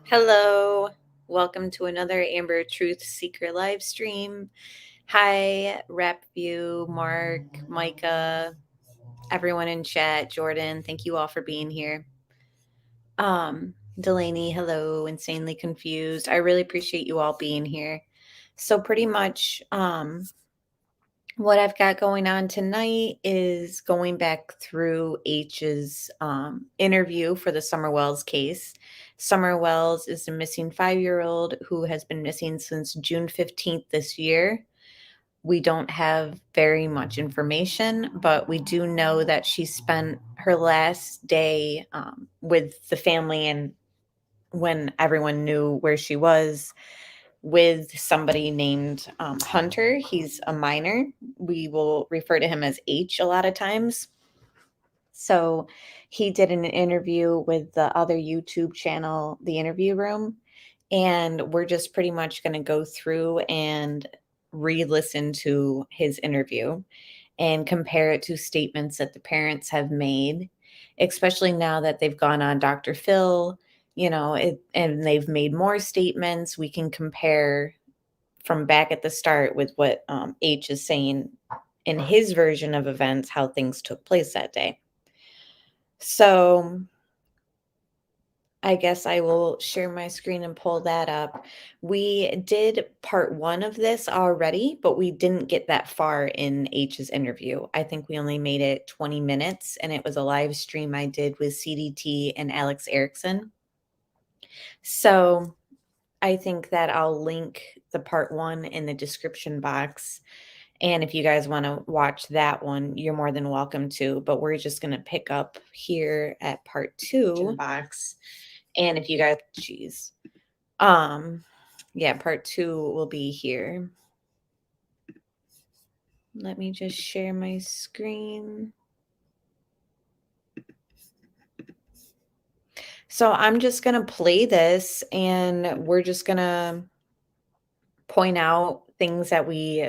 Hello, welcome to another Amber Truth Seeker live stream. Hi, Rep View, Mark, Micah, everyone in chat, Jordan, thank you all for being here. Delaney, hello, Insanely Confused. I really appreciate you all being here. So pretty much what I've got going on tonight is going back through H's interview for the Summer Wells case. Summer Wells is a missing 5-year-old who has been missing since June 15th this year. We don't have very much information, but we do know that she spent her last day with the family and when everyone knew where she was with somebody named Hunter. He's a minor. We will refer to him as H a lot of times. So he did an interview with the other YouTube channel, The Interview Room. And we're just pretty much going to go through and re-listen to his interview and compare it to statements that the parents have made, especially now that they've gone on Dr. Phil, and they've made more statements. We can compare from back at the start with what H is saying in his version of events, how things took place that day. So I guess I will share my screen and pull that up. We did part 1 of this already, but we didn't get that far in H's interview. I think we only made it 20 minutes, and it was a live stream I did with CDT and Alex Erickson. So I think that I'll link the part 1 in the description box. And if you guys want to watch that one, you're more than welcome to. But we're just going to pick up here at part 2 box. And if you guys, part 2 will be here. Let me just share my screen. So I'm just going to play this and we're just going to point out things that we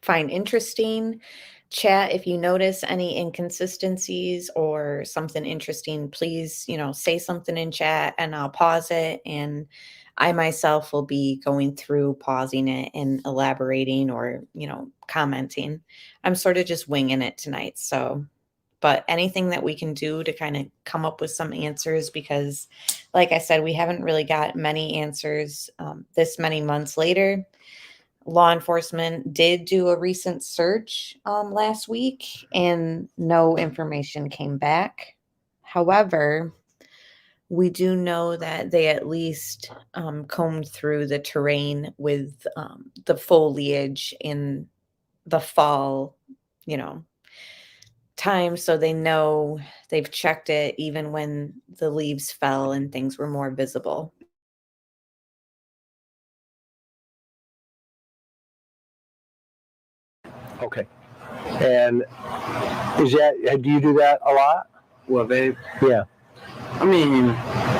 find interesting. Chat, if you notice any inconsistencies or something interesting, please, say something in chat and I'll pause it. And I myself will be going through, pausing it and elaborating or, commenting. I'm sort of just winging it tonight. So, but anything that we can do to kind of come up with some answers, because like I said, we haven't really got many answers this many months later. Law enforcement did do a recent search last week and no information came back. However, we do know that they at least combed through the terrain with the foliage in the fall, time. So they know they've checked it even when the leaves fell and things were more visible. Okay. And do you do that a lot? What, vape? Yeah. I mean,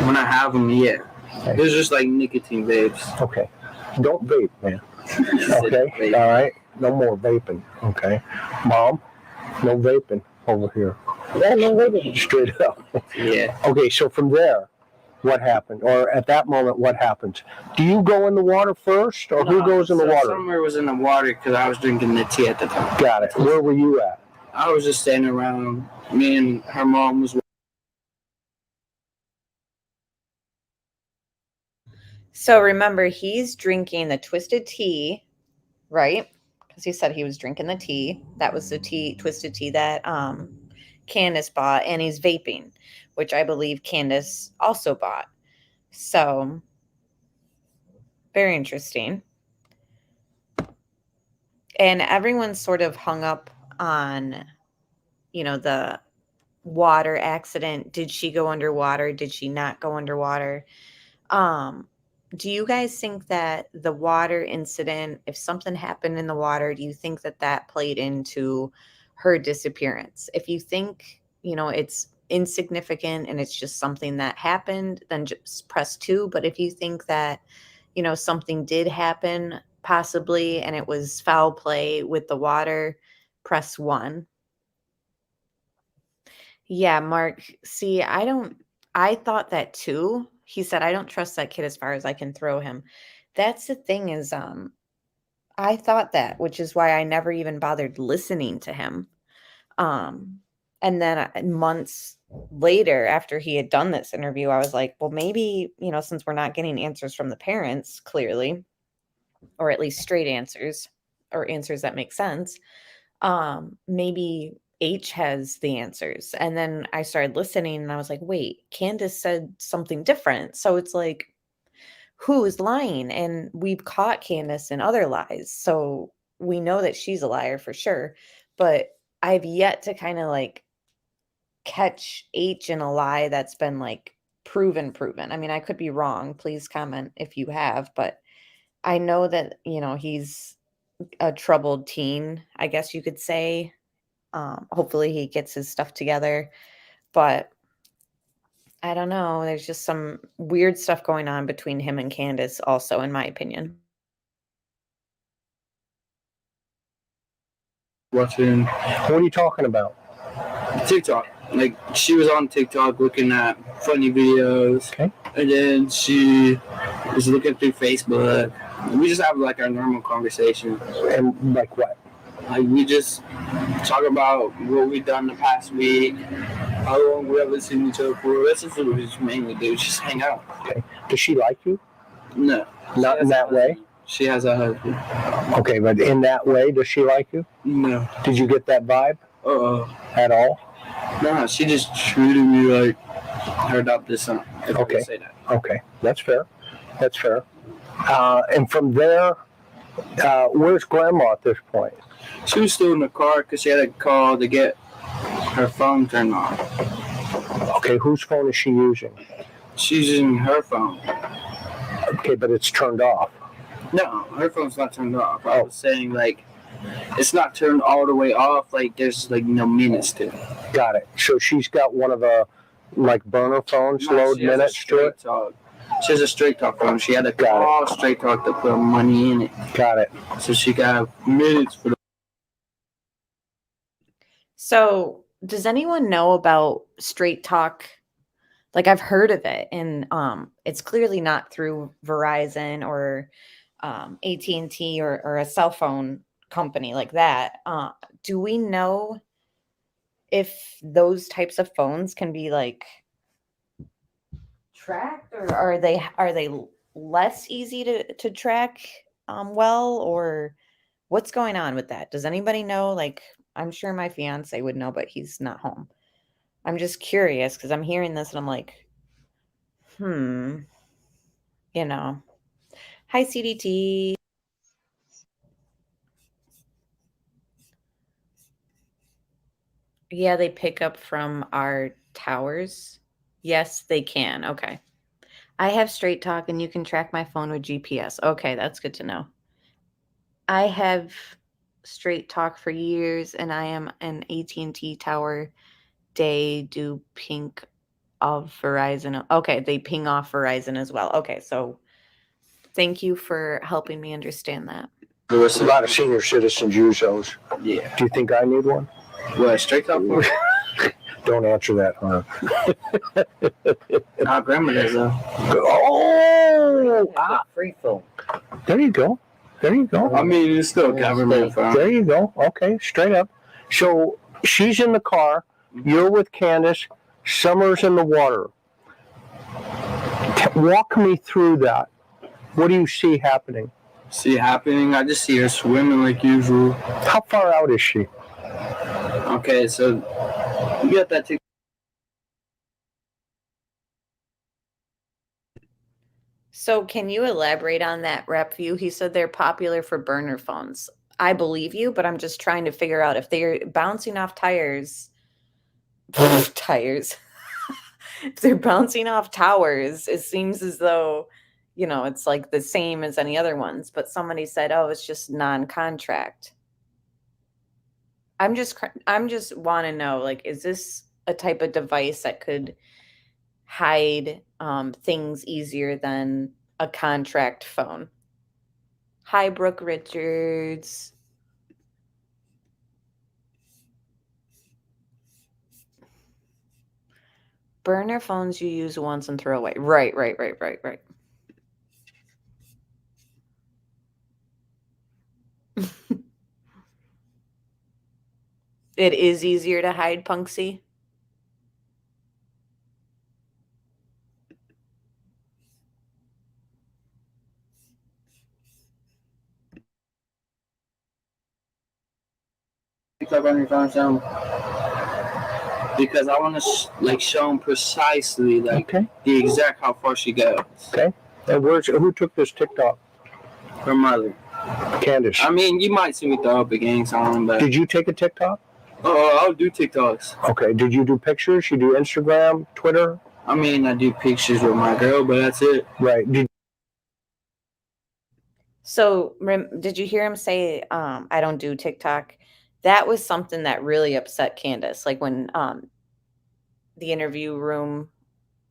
when I have them, yeah. Okay. There's just like nicotine vapes. Okay. Don't vape, man. Okay. Vape. All right. No more vaping. Okay. Mom, no vaping over here. Yeah, no vaping. Straight up. Yeah. Okay. So from there, what happened? Or at that moment, what happens? Do you go in the water first, or who goes in the water? Summer was in the water because I was drinking the tea at the time. Got it. Where were you at? I was just standing around. Me and her mom was. So remember, he's drinking the twisted tea, right? Because he said he was drinking the tea. That was the twisted tea that Candus bought, and he's vaping, which I believe Candus also bought. So very interesting. And everyone's sort of hung up on, the water accident. Did she go underwater? Did she not go underwater? do you guys think that the water incident, if something happened in the water, do you think that that played into her disappearance? If you think, it's insignificant and it's just something that happened, then just press 2. But if you think that, something did happen possibly and it was foul play with the water, press 1. Yeah, Mark. See, I thought that too. He said, I don't trust that kid as far as I can throw him. That's the thing is, I thought that, which is why I never even bothered listening to him. Um, and then months later, after he had done this interview, I was like, well, maybe, since we're not getting answers from the parents, clearly, or at least straight answers or answers that make sense, maybe H has the answers. And then I started listening and I was like, wait, Candace said something different. So it's like, who is lying? And we've caught Candace in other lies. So we know that she's a liar for sure. But I've yet to kind of like catch H in a lie that's been like proven. I mean, I could be wrong. Please comment if you have, but I know that, he's a troubled teen, I guess you could say. Hopefully he gets his stuff together, but I don't know. There's just some weird stuff going on between him and Candace also, in my opinion. Watching What are you talking about? TikTok. Like, she was on TikTok looking at funny videos. Okay. And then she was looking through Facebook. We just have like our normal conversation. And like what? Like, we just talk about what we've done the past week, how long we haven't seen each other for. That's just what we just mainly do, just hang out. Okay. Does she like you? No. Not in that way? She has a husband. Okay, but in that way, does she like you? No. Did you get that vibe at all? No, she just treated me like her adopted son. If I could say that. Okay, that's fair. That's fair. And from there, where's Grandma at this point? She was still in the car because she had a call to get her phone turned on. Okay, whose phone is she using? She's using her phone. Okay, but it's turned off. No, her phone's not turned off. I was saying, like, it's not turned all the way off. Like, there's, like, no minutes to it. Got it. So she's got one of the, like, burner phones, load minutes to it? She has a straight talk phone. She had to call straight talk to put money in it. Got it. So she got minutes for the. So does anyone know about Straight Talk? Like, I've heard of it, and it's clearly not through Verizon or AT&T or a cell phone company like that. Do we know if those types of phones can be like tracked, or are they less easy to track well, or what's going on with that? Does anybody know? Like, I'm sure my fiance would know, but he's not home. I'm just curious because I'm hearing this and I'm like, you know. Hi, CDT. Yeah, they pick up from our towers. Yes, they can. Okay. I have Straight Talk and you can track my phone with GPS. Okay, that's good to know. I have Straight Talk for years and I am an AT&T tower. They do pink of Verizon. Okay, they ping off Verizon as well. Okay, so thank you for helping me understand that. There's a lot of senior citizens use those. Yeah. Do you think I need one? What, straight talk phone? Don't answer that, huh? Our grandma does, though. Oh! Free phone. There you go. There you go. I mean, it's still a government phone. There you go. Okay, straight up. So she's in the car. You're with Candace. Summer's in the water. Walk me through that. What do you see happening? See happening? I just see her swimming like usual. How far out is she? Okay, so you got that TikTok. So can you elaborate on that rep view? He said they're popular for burner phones. I believe you, but I'm just trying to figure out if they're bouncing off tires. Tires. If they're bouncing off towers, it seems as though, it's like the same as any other ones, but somebody said, "Oh, it's just non-contract." I'm just want to know, like, is this a type of device that could hide things easier than a contract phone? Hi, Brooke Richards. Burner phones you use once and throw away. Right, right, right, right, right. It is easier to hide, Punksy. Click on your phone, show 'em. Because I want to show them precisely Okay. the exact how far she goes. Okay. And who took this TikTok? Her mother. Candace. I mean, you might see me throw up a gang sign, but Did you take a TikTok? oh, I'll do TikToks. Okay. Did you do pictures? You do Instagram, Twitter? I mean, I do pictures with my girl, but that's it. Right. So, did you hear him say, I don't do TikTok? That was something that really upset Candace. Like when the interview room,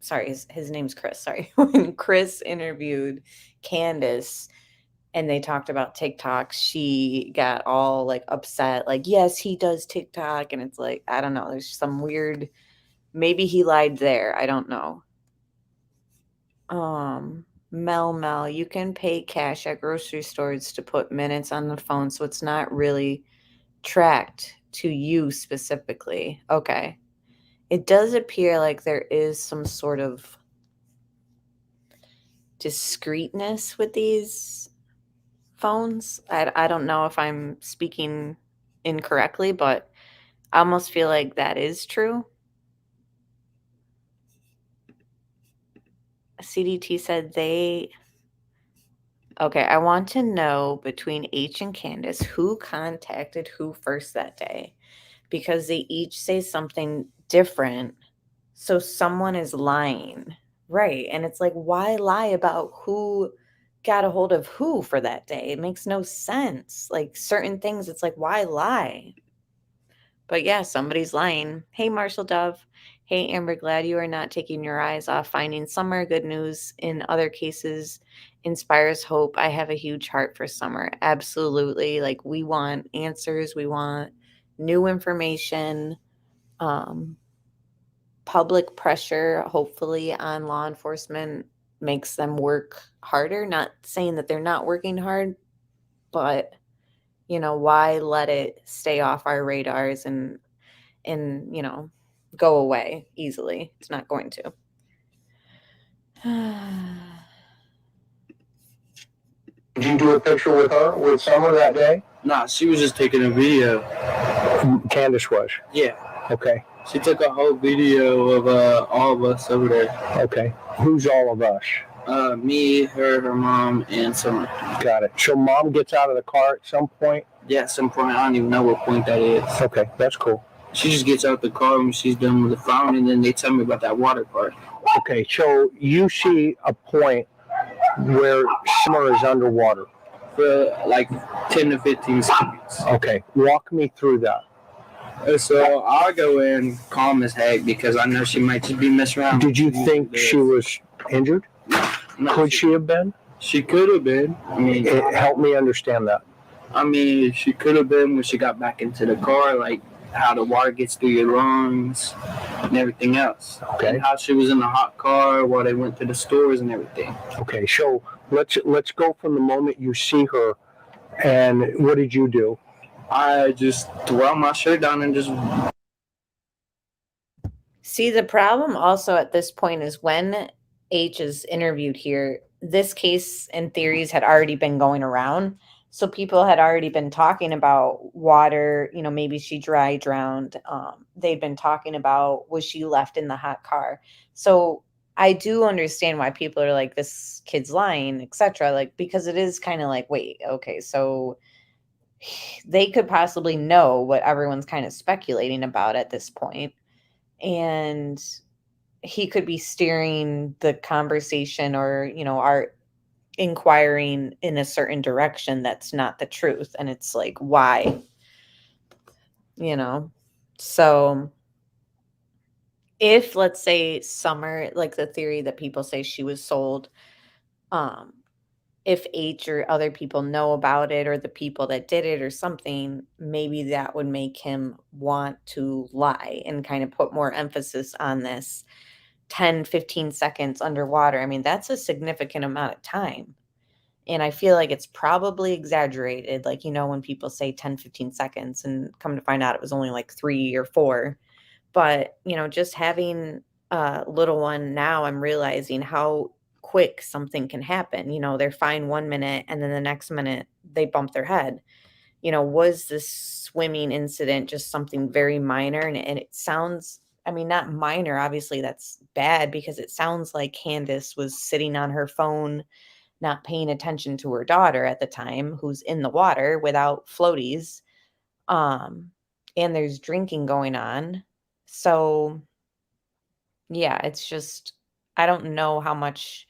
sorry, his name's Chris, sorry. When Chris interviewed Candace and they talked about TikTok, she got all like upset, like, yes, he does TikTok. And it's like, I don't know, there's some weird, maybe he lied there. I don't know. Mel, you can pay cash at grocery stores to put minutes on the phone, so it's not really tracked to you specifically. Okay. It does appear like there is some sort of discreetness with these phones. I don't know if I'm speaking incorrectly, but I almost feel like that is true. CDT said okay, I want to know between H and Candace who contacted who first that day, because they each say something different. So someone is lying. Right. And it's like, why lie about who got a hold of who for that day? It makes no sense. Like certain things, it's like, why lie? But yeah, somebody's lying. Hey, Marshall Dove. Hey, Amber, glad you are not taking your eyes off finding summer. Good news in other cases inspires hope. I have a huge heart for summer. Absolutely. Like we want answers. We want new information. Public pressure, hopefully, on law enforcement makes them work harder. Not saying that they're not working hard, but why let it stay off our radars and go away easily? It's not going to. Did you do a picture with her, with Summer that day? Nah, she was just taking a video. Candace was? Yeah. Okay. She took a whole video of all of us over there. Okay. Who's all of us? Me, her mom, and Summer. Got it. So mom gets out of the car at some point? Yeah, at some point. I don't even know what point that is. Okay, that's cool. She just gets out the car when she's done with the phone, and then they tell me about that water part. Okay, so you see a point where Summer is underwater. For like 10 to 15 seconds. Okay, walk me through that. So I'll go in calm as heck because I know she might just be messing around. Did you think she was injured? No, Could she have been? She could have been. I mean, help me understand that. I mean, she could have been when she got back into the car, like how the water gets through your lungs and everything else. Okay. And how she was in the hot car while they went to the stores and everything. Okay, so let's go from the moment you see her, and what did you do? I just threw my shirt down and just. See, the problem also at this point is when H is interviewed here, this case and theories had already been going around. So people had already been talking about water, maybe she dry drowned. They'd been talking about, was she left in the hot car? So I do understand why people are like, this kid's lying, etc. Like, because it is kind of like, wait, okay, so they could possibly know what everyone's kind of speculating about at this point. And he could be steering the conversation or, inquiring in a certain direction that's not the truth. And it's like, why? So if, let's say, Summer, like the theory that people say she was sold, um if H or other people know about it, or the people that did it or something, maybe that would make him want to lie and kind of put more emphasis on this 10, 15 seconds underwater. I mean, that's a significant amount of time. And I feel like it's probably exaggerated. Like, when people say 10, 15 seconds and come to find out it was only like 3 or 4. But, just having a little one now, I'm realizing how quick something can happen. They're fine 1 minute and then the next minute they bump their head. Was this swimming incident just something very minor? And it sounds, I mean, not minor, obviously that's bad, because it sounds like Candace was sitting on her phone, not paying attention to her daughter at the time, who's in the water without floaties. And there's drinking going on. So, yeah, it's just, I don't know how much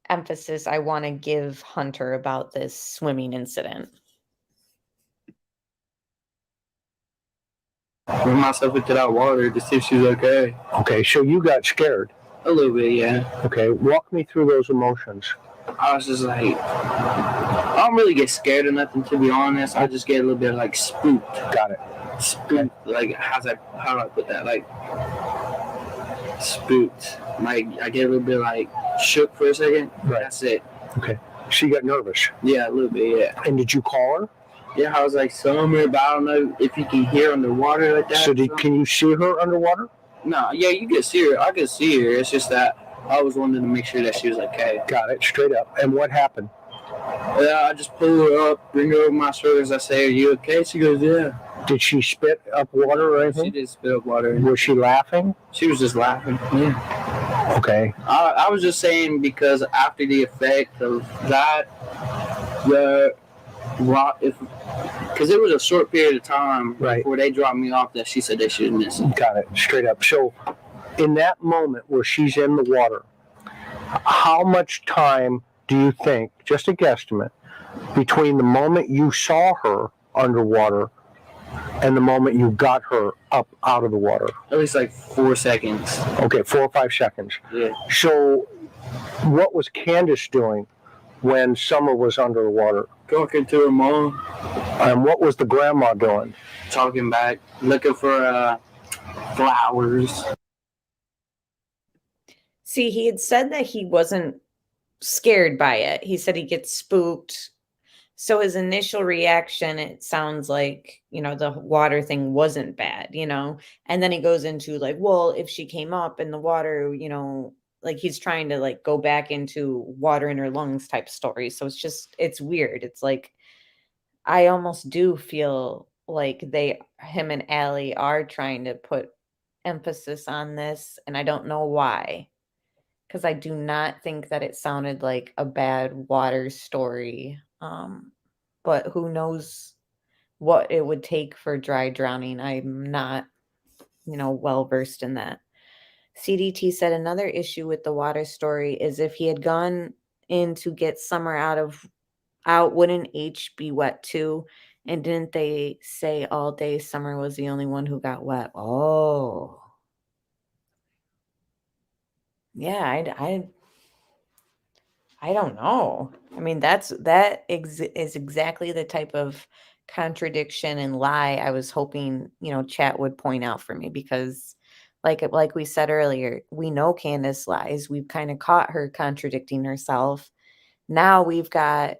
emphasis I want to give Hunter about this swimming incident. Threw myself into that water to see if she was okay. Okay, so you got scared. A little bit, yeah. Okay, walk me through those emotions. I was just like, I don't really get scared or nothing, to be honest. I just get a little bit like spooked. Got it. Spooked. Like, how do I put that? Like, spooked. Like, I get a little bit like shook for a second. Right. That's it. Okay. She got nervous. Yeah, a little bit, yeah. And did you call her? Yeah, I was like, Summer, but I don't know if you can hear underwater like that. So can you see her underwater? No, yeah, you can see her. I could see her. It's just that I was wanting to make sure that she was okay. Got it. Straight up. And what happened? Yeah, I just pull her up, bring her over my shoulders. I say, "Are you okay?" She goes, "Yeah." Did she spit up water or anything? She did spit up water. Was she laughing? She was just laughing. Yeah. Okay. I was just saying, because after the effect of that, because it was a short period of time before they dropped me off, that she said they should miss it. Got it. Straight up. So in that moment where she's in the water, how much time do you think, just a guesstimate, between the moment you saw her underwater and the moment you got her up out of the water? At least like 4 seconds. Okay, 4 or 5 seconds. Yeah. So what was Candace doing when Summer was under the water? Talking to her mom. And what was the grandma doing? Talking back, looking for flowers. See, he had said that he wasn't scared by it. He said he gets spooked. So his initial reaction, it sounds like, the water thing wasn't bad, and then he goes into like, well, if she came up in the water, like he's trying to like go back into water in her lungs type story. So it's weird. It's like, I almost do feel like him and Allie are trying to put emphasis on this, and I don't know why. Because I do not think that it sounded like a bad water story. But who knows what it would take for dry drowning. I'm not, well versed in that. CDT said another issue with the water story is if he had gone in to get Summer out, wouldn't H be wet too? And didn't they say all day Summer was the only one who got wet? Oh. Yeah, I don't know. I mean, that is exactly the type of contradiction and lie I was hoping, chat would point out for me, because like we said earlier, we know Candace lies. We've kind of caught her contradicting herself. Now we've got,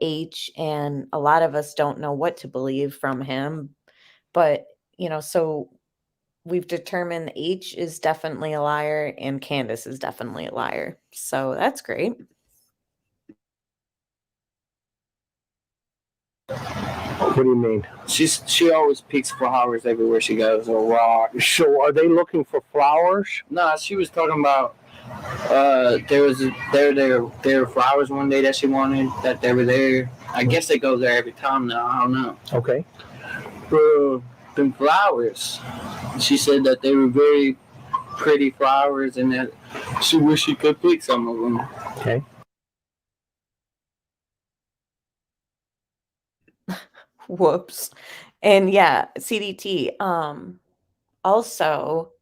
H, and a lot of us don't know what to believe from him. But, so we've determined H is definitely a liar and Candace is definitely a liar. So that's great. What do you mean? She always picks flowers everywhere she goes, or rocks. So are they looking for flowers? No, she was talking about there were flowers one day that she wanted, that they were there. I guess they go there every time now. I don't know. Okay. Them flowers. She said that they were very pretty flowers, and that she wished she could pick some of them. Okay. Whoops. And yeah, CDT. Also,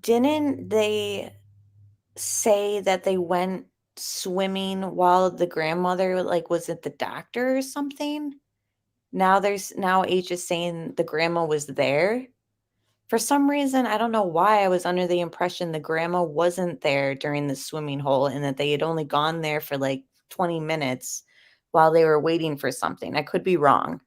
didn't they say that they went swimming while the grandmother like was at the doctor or something? Now H is saying the grandma was there. For some reason, I don't know why I was under the impression the grandma wasn't there during the swimming hole and that they had only gone there for like 20 minutes while they were waiting for something. I could be wrong.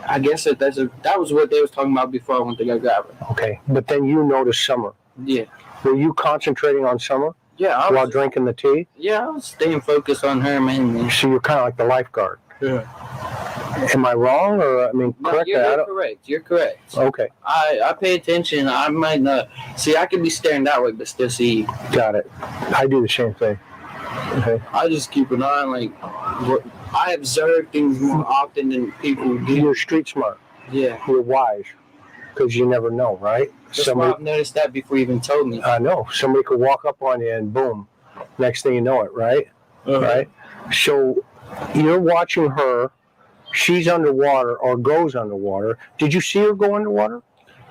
I guess that was what they was talking about before I went to go grab her. Okay, but then you noticed Summer. Yeah. Were you concentrating on Summer Yeah. while drinking the tea? Yeah, I was staying focused on her mainly. So you're kind of like the lifeguard. Yeah. Am I wrong, or I mean, No, correct? you're correct. You're correct. Okay, I pay attention. I might not see. I could be staring that way, but still see. got it. I do the same thing. Okay. I just keep an eye on I observe things more often than people do. You're street smart. Yeah. You're wise, because you never know, right? That's why I've noticed that before you even told me. I know. Somebody could walk up on you and boom, next thing you know it, right? Right? So you're watching her. She's underwater or goes underwater. Did you see her go underwater?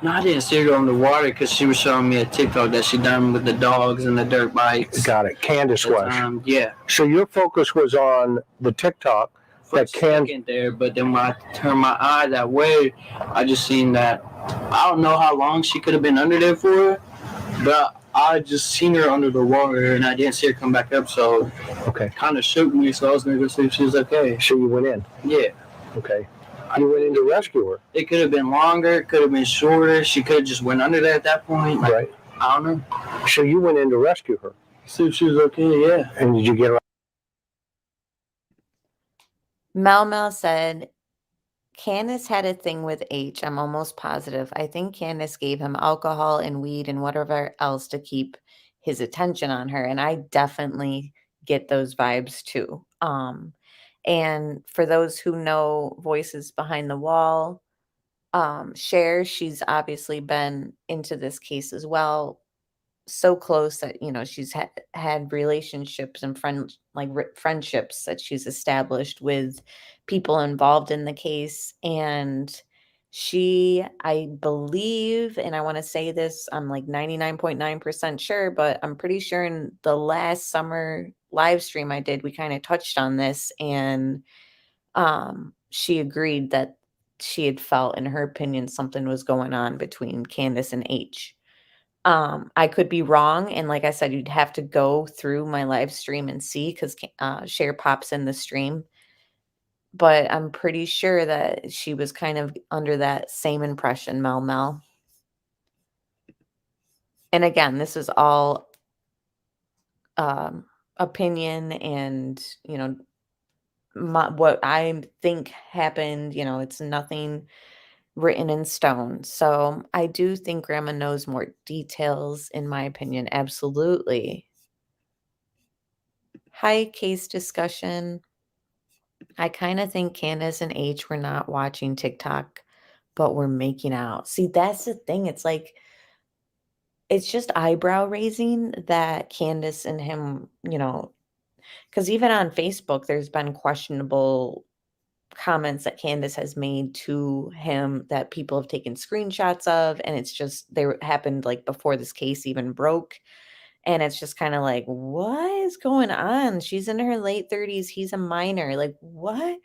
No, I didn't see her go in the water because she was showing me a TikTok that she done with the dogs and the dirt bikes. Got it. Candus was. Yeah. So your focus was on the TikTok. For a second there, but then when I turned my eye that way, I just seen that. I don't know how long she could have been under there for, but I just seen her under the water and I didn't see her come back up, so okay, kind of shook me. So I was gonna go see if she was okay. So you went in. Yeah. Okay. You went in to rescue her. It could have been longer. It could have been shorter. She could have just went under there at that point. Like, right. I don't know. So you went in to rescue her. See if she was okay. Yeah. And did you get her? Mel said, Candace had a thing with H. I'm almost positive. I think Candace gave him alcohol and weed and whatever else to keep his attention on her. And I definitely get those vibes too. And for those who know Voices Behind the Wall, Cher, she's obviously been into this case as well. So close that she's had relationships and friendships that she's established with people involved in the case. And I believe, and I want to say this, I'm like 99.9% sure, but I'm pretty sure in the last summer live stream I did, we kind of touched on this, and she agreed that she had felt, in her opinion, something was going on between Candace and H. I could be wrong, and like I said, you'd have to go through my live stream and see, because Cher pops in the stream. But I'm pretty sure that she was kind of under that same impression, Mel. And again, this is all opinion and, what I think happened. It's nothing written in stone. So I do think Grandma knows more details, in my opinion. Absolutely. Hi, case discussion. I kind of think Candace and H were not watching TikTok, but were making out. See, that's the thing. It's like, it's just eyebrow raising that Candace and him, because even on Facebook, there's been questionable comments that Candace has made to him that people have taken screenshots of, and it's just happened like before this case even broke. And it's just kind of like, what is going on? She's in her late 30s. He's a minor. Like, what?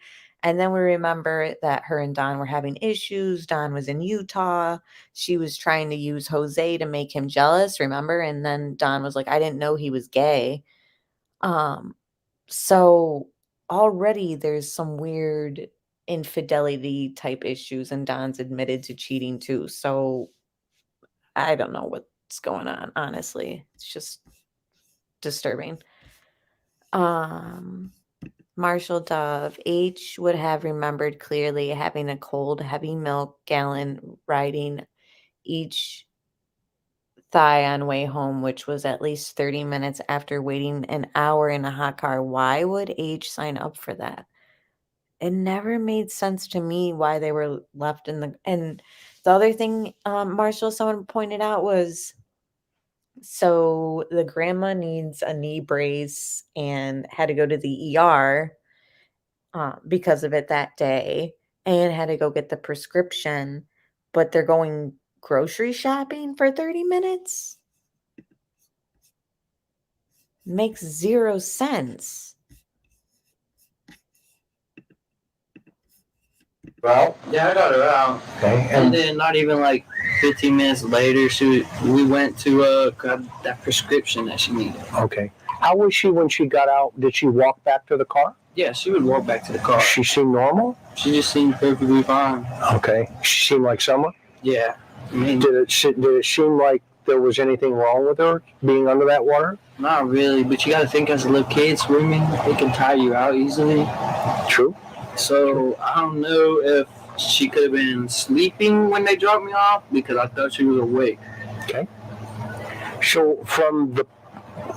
And then we remember that her and Don were having issues. Don was in Utah. She was trying to use Jose to make him jealous, remember? And then Don was like, I didn't know he was gay. So already there's some weird infidelity type issues, and Don's admitted to cheating too. So I don't know what's going on, honestly. It's just disturbing. Marshall Dove, H would have remembered clearly having a cold, heavy milk gallon riding each thigh on way home, which was at least 30 minutes after waiting an hour in a hot car. Why would H sign up for that? It never made sense to me why they were left in the. And the other thing, Marshall, someone pointed out was So the grandma needs a knee brace and had to go to the ER because of it that day and had to go get the prescription, but they're going grocery shopping for 30 minutes? Makes zero sense. Well, Yeah, I got her out. okay. And then not even like 15 minutes later, we went to grab that prescription that she needed. Okay. How was she when she got out? Did she walk back to the car? Yeah, she would walk back to the car. She seemed normal? She just seemed perfectly fine. Okay. She seemed like Summer? Yeah. I mean, Did it seem like there was anything wrong with her being under that water? not really, but you got to think as a little kid swimming, it can tire you out easily. True. So I don't know if she could have been sleeping when they dropped me off because I thought she was awake. Okay. So from the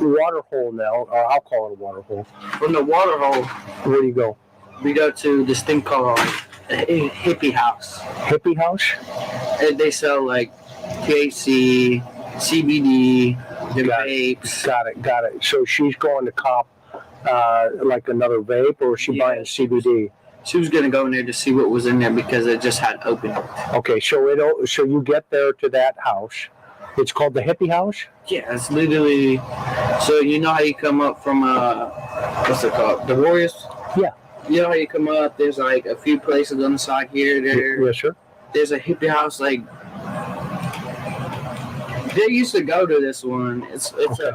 water hole now, or I'll call it a water hole, From the water hole, where do you go? we go to this thing called a hippie house. Hippie house? And they sell like THC, CBD, the Got vapes. Got it. So she's going to cop like another vape, or is she buying CBD? She was gonna go in there to see what was in there because it just had opened. Okay, so you get there to that house. It's called the hippie house? Yeah, it's literally. So you know how you come up from what's it called? The Warriors. Yeah. You know how you come up? There's like a few places on the side here. There. Yes, sir. There's a hippie house. Like they used to go to this one. It's Okay.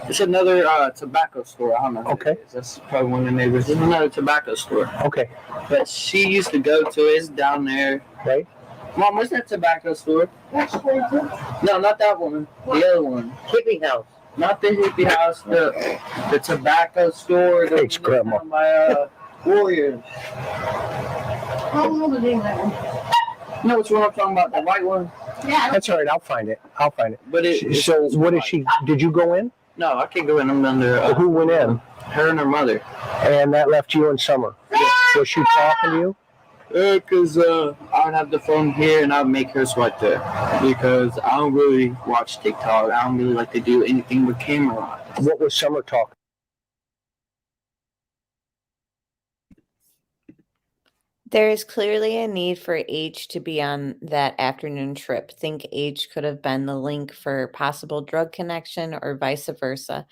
It's another tobacco store. I don't know. What Okay. it is. That's probably one of the neighbors. It's another tobacco store. Okay. But she used to go to it. It's down there. Right. Mom, what's that tobacco store? No, not that one. The other one. Hippie house. Not the hippie house. The tobacco store. The Thanks, Grandma. down by Warriors. I don't know the name of that one. You know which one I'm talking about? The white one. Yeah. That's all right. I'll find it. But it's What is she? Did you go in? No, I can't go in. I'm under. Who went in? Her and her mother. And that left you in Summer. Was she talking to you? Because I would have the phone here and I'd make her swipe there. Because I don't really watch TikTok. I don't really like to do anything with camera on. What was Summer talking? There is clearly a need for H to be on that afternoon trip. Think H could have been the link for possible drug connection or vice versa.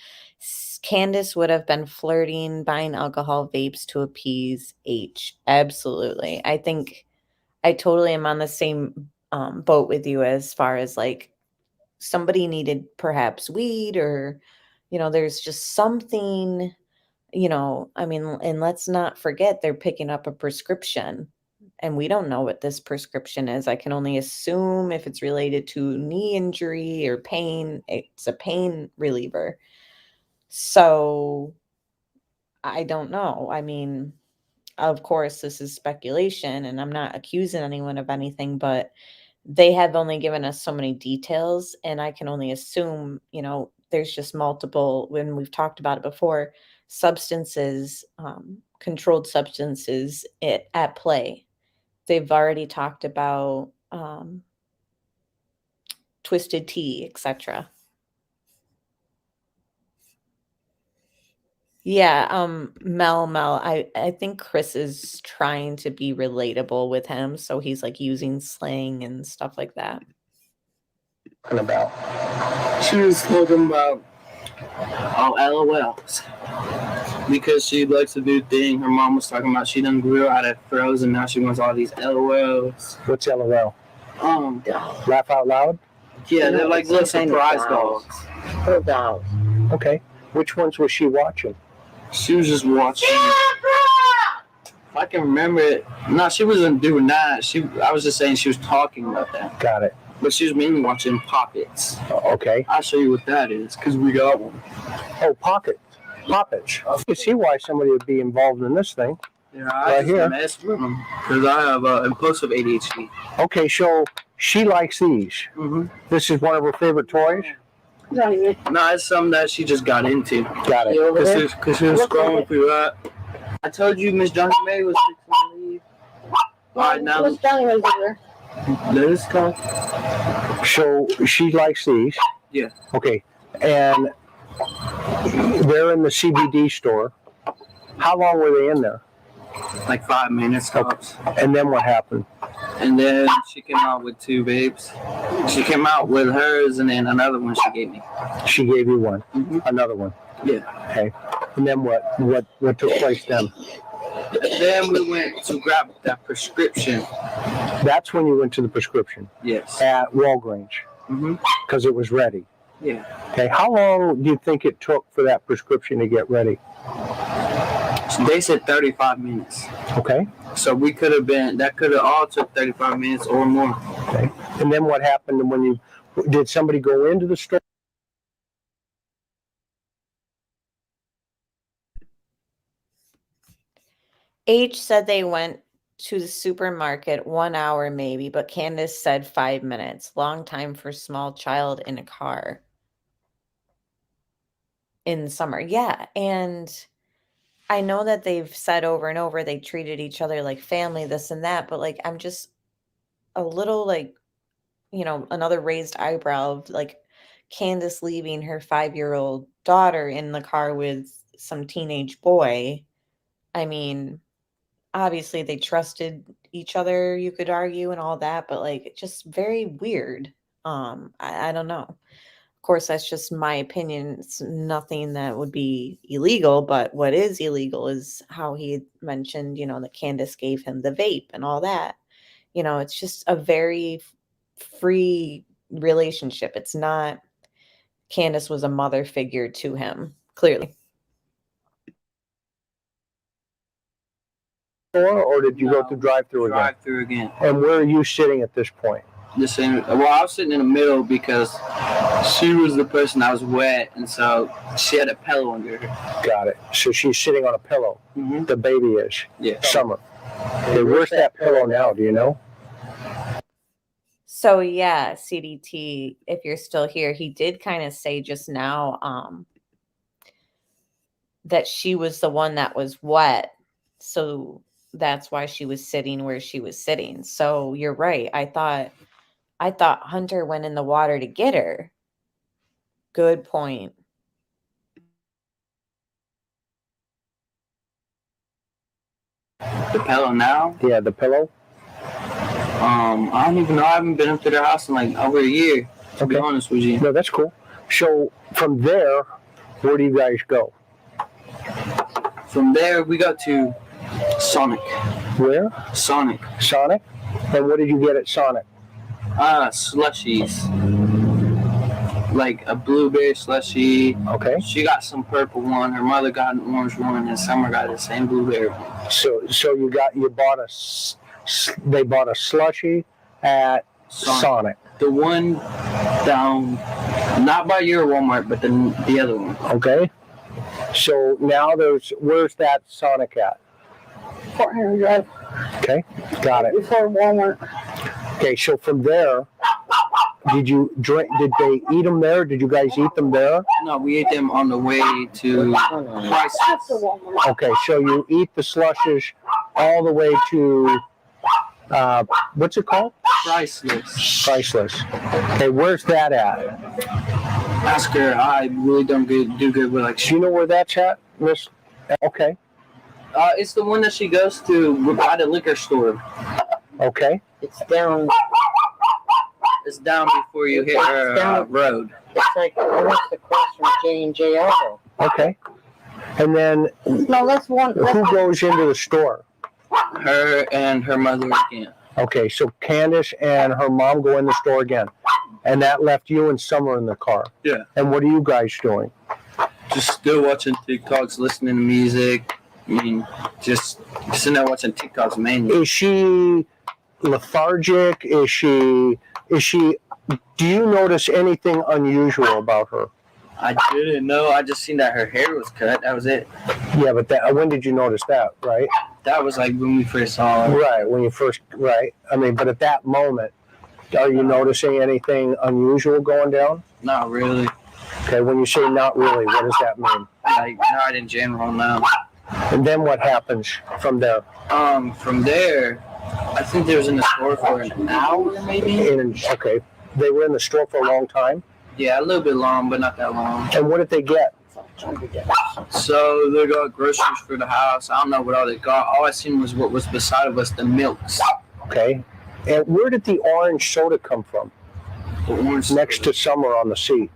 Candace would have been flirting, buying alcohol vapes to appease H. Absolutely. I think I totally am on the same boat with you as far as like somebody needed perhaps weed or, there's just something. I mean, and let's not forget they're picking up a prescription and we don't know what this prescription is. I can only assume if it's related to knee injury or pain, it's a pain reliever. So I don't know. I mean, of course, this is speculation and I'm not accusing anyone of anything, but they have only given us so many details and I can only assume, there's just multiple, when we've talked about it before, substances, controlled substances at play. They've already talked about twisted tea, etc. Yeah, Mel, I think Chris is trying to be relatable with him, so he's like using slang and stuff like that. About? She was talking about LOLs. Because she likes to do thing. Her mom was talking about she done grew out of Frozen. Now she wants all these LOLs. What's LOL? Laugh out loud? Yeah, they're like little surprise dolls. Little dolls. Okay. Which ones was she watching? She was just watching. If I can remember it. No, she wasn't doing that. I was just saying she was talking about that. Got it. But she was mainly watching Poppets. Okay. I'll show you what that is, because we got one. Oh, Poppets. You see why somebody would be involved in this thing. Yeah, I Right here. mess with them, because I have impulsive ADHD. Okay, so she likes these. Mm-hmm. This is one of her favorite toys? Not even. No, it's something that she just got into. Got it. Over there? Because she was scrolling through that. I told you Miss Johnny May was fixing to leave. All right, now What's Johnny was over there? let us go. So she likes these. Yeah. Okay. And they're in the CBD store. How long were they in there? Like 5 minutes tops. And then what happened? And then she came out with 2 babes. She came out with hers and then another one she gave me. She gave you one. Mm-hmm. Another one. Yeah. Okay. And then what took place then? Then we went to grab that prescription. That's when you went to the prescription Yes. at Walgreens Mm-hmm. because it was ready. Yeah. Okay. How long do you think it took for that prescription to get ready? So they said 35 minutes. Okay. So we could have been, that could have all took 35 minutes or more. Okay. And then what happened when did somebody go into the store? H said they went to the supermarket 1 hour maybe, but Candace said 5 minutes. Long time for small child in a car in the summer. Yeah. And I know that they've said over and over they treated each other like family, this and that, but like I'm just a little like, another raised eyebrow of like Candace leaving her 5-year-old daughter in the car with some teenage boy. I mean, obviously they trusted each other, you could argue, and all that, but like just very weird. I don't know. Of course, that's just my opinion. It's nothing that would be illegal, but what is illegal is how he mentioned, that Candace gave him the vape and all that. It's just a very free relationship. It's not Candace was a mother figure to him, clearly. Or did you go through drive-through again? Drive-through again. And where are you sitting at this point? I was sitting in the middle because she was the person that was wet, and so she had a pillow under her. Got it. So she's sitting on a pillow. Mm-hmm. The baby is. Yeah. Summer. Okay, where's that pillow now? Do you know? So yeah, CDT, if you're still here, he did kind of say just now that she was the one that was wet. So that's why she was sitting where she was sitting. So you're right. I thought Hunter went in the water to get her. Good point. The pillow now? Yeah, the pillow. I don't even know. I haven't been up to their house in like over a year, to be honest with you. No, that's cool. So from there, where do you guys go? From there, we go to Sonic. Where? Sonic. Sonic? And what did you get at Sonic? Slushies. Like a blueberry slushie. Okay. She got some purple one. Her mother got an orange one, and Summer got the same blueberry one. So they bought a slushie at Sonic. The one down, not by your Walmart, but the other one. Okay. So now where's that Sonic at? Fort Henry Drive. Okay. Got it. Before Walmart. Okay. So from there, did they eat them there? Did you guys eat them there? No, we ate them on the way to Priceless. After Walmart. Okay. So you eat the slushes all the way to, what's it called? Priceless. Priceless. Okay. Where's that at? Ask her. I really don't do good with like. Do you know where that's at, Miss? Okay. It's the one that she goes to by the liquor store. Okay. It's down. It's down before you hit her road. It's like almost across from J&J Auto. Okay. And then No, that's one. who goes into the store? Her and her mother again. Okay, so Candace and her mom go in the store again. And that left you and Summer in the car. Yeah. And what are you guys doing? Just still watching TikToks, listening to music. I mean, just sitting there watching TikToks mainly. Is she lethargic? Is she do you notice anything unusual about her? I didn't know. I just seen that her hair was cut. That was it. Yeah, but when did you notice that, right? That was like when we first saw her. Right, when you first, right. I mean, but at that moment, are you noticing anything unusual going down? Not really. Okay, when you say not really, what does that mean? Like, not in general, no. And then what happens from there? From there, I think they was in the store for an hour, maybe. Okay, they were in the store for a long time? Yeah, a little bit long, but not that long. And what did they get? So they got groceries for the house. I don't know what all they got. All I seen was what was beside of us, the milks. Okay. And where did the orange soda come from? The orange Next soda. to Summer on the seat.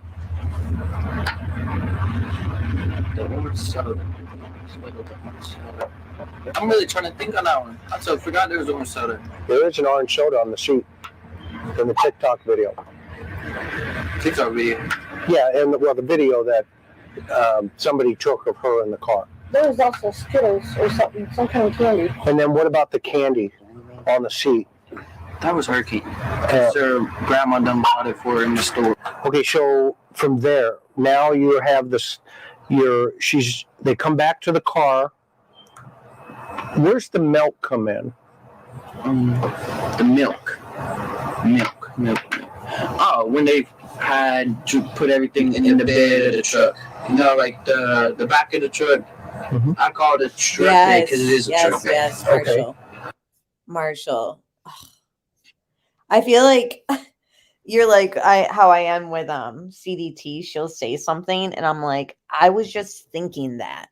The orange soda. I'm really trying to think on that one. I forgot there was orange soda. There is an orange soda on the seat in the TikTok video. TikTok video. Yeah, and the video that somebody took of her in the car. There was also Skittles or something, some kind of candy. And then what about the candy on the seat? That was her candy. Her grandma done bought it for her in the store. Okay, so from there, now you have this. They come back to the car. Where's the milk come in? The milk. Oh, when they had to put everything in the bed of the truck. You know, like the back of the truck. Mm-hmm. I call it a truck bed because it is a truck bed. Yes, Marshall. Okay. Marshall. I feel like you're like how I am with CDT. She'll say something and I'm like, I was just thinking that.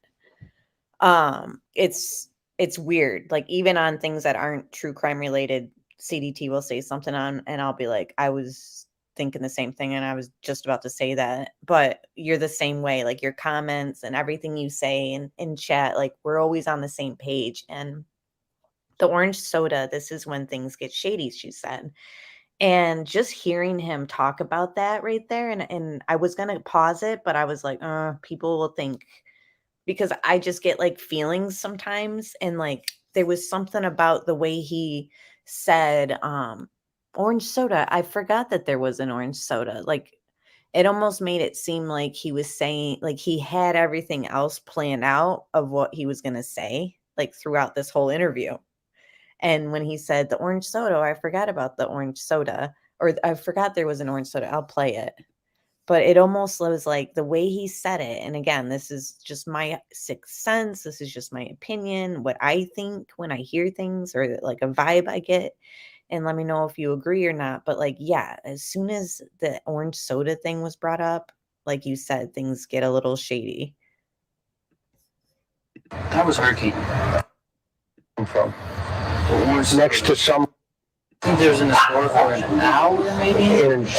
It's weird. Like even on things that aren't true crime related, CDT will say something on and I'll be like, I was thinking the same thing and I was just about to say that. But you're the same way. Like your comments and everything you say in chat, like we're always on the same page. And the orange soda, this is when things get shady, she said. And just hearing him talk about that right there, and I was gonna pause it, but I was like, people will think, because I just get like feelings sometimes, and like there was something about the way he said orange soda. I forgot that there was an orange soda. Like it almost made it seem like he was saying, like he had everything else planned out of what he was gonna say, like throughout this whole interview. And when he said the orange soda, I forgot about the orange soda, or I forgot there was an orange soda. I'll play it. But it almost was like the way he said it. And again, this is just my sixth sense. This is just my opinion, what I think when I hear things or like a vibe I get. And let me know if you agree or not. But like, yeah, as soon as the orange soda thing was brought up, like you said, things get a little shady. That was her candy. From Orange next to Summer. I think they was in the store for an hour, maybe.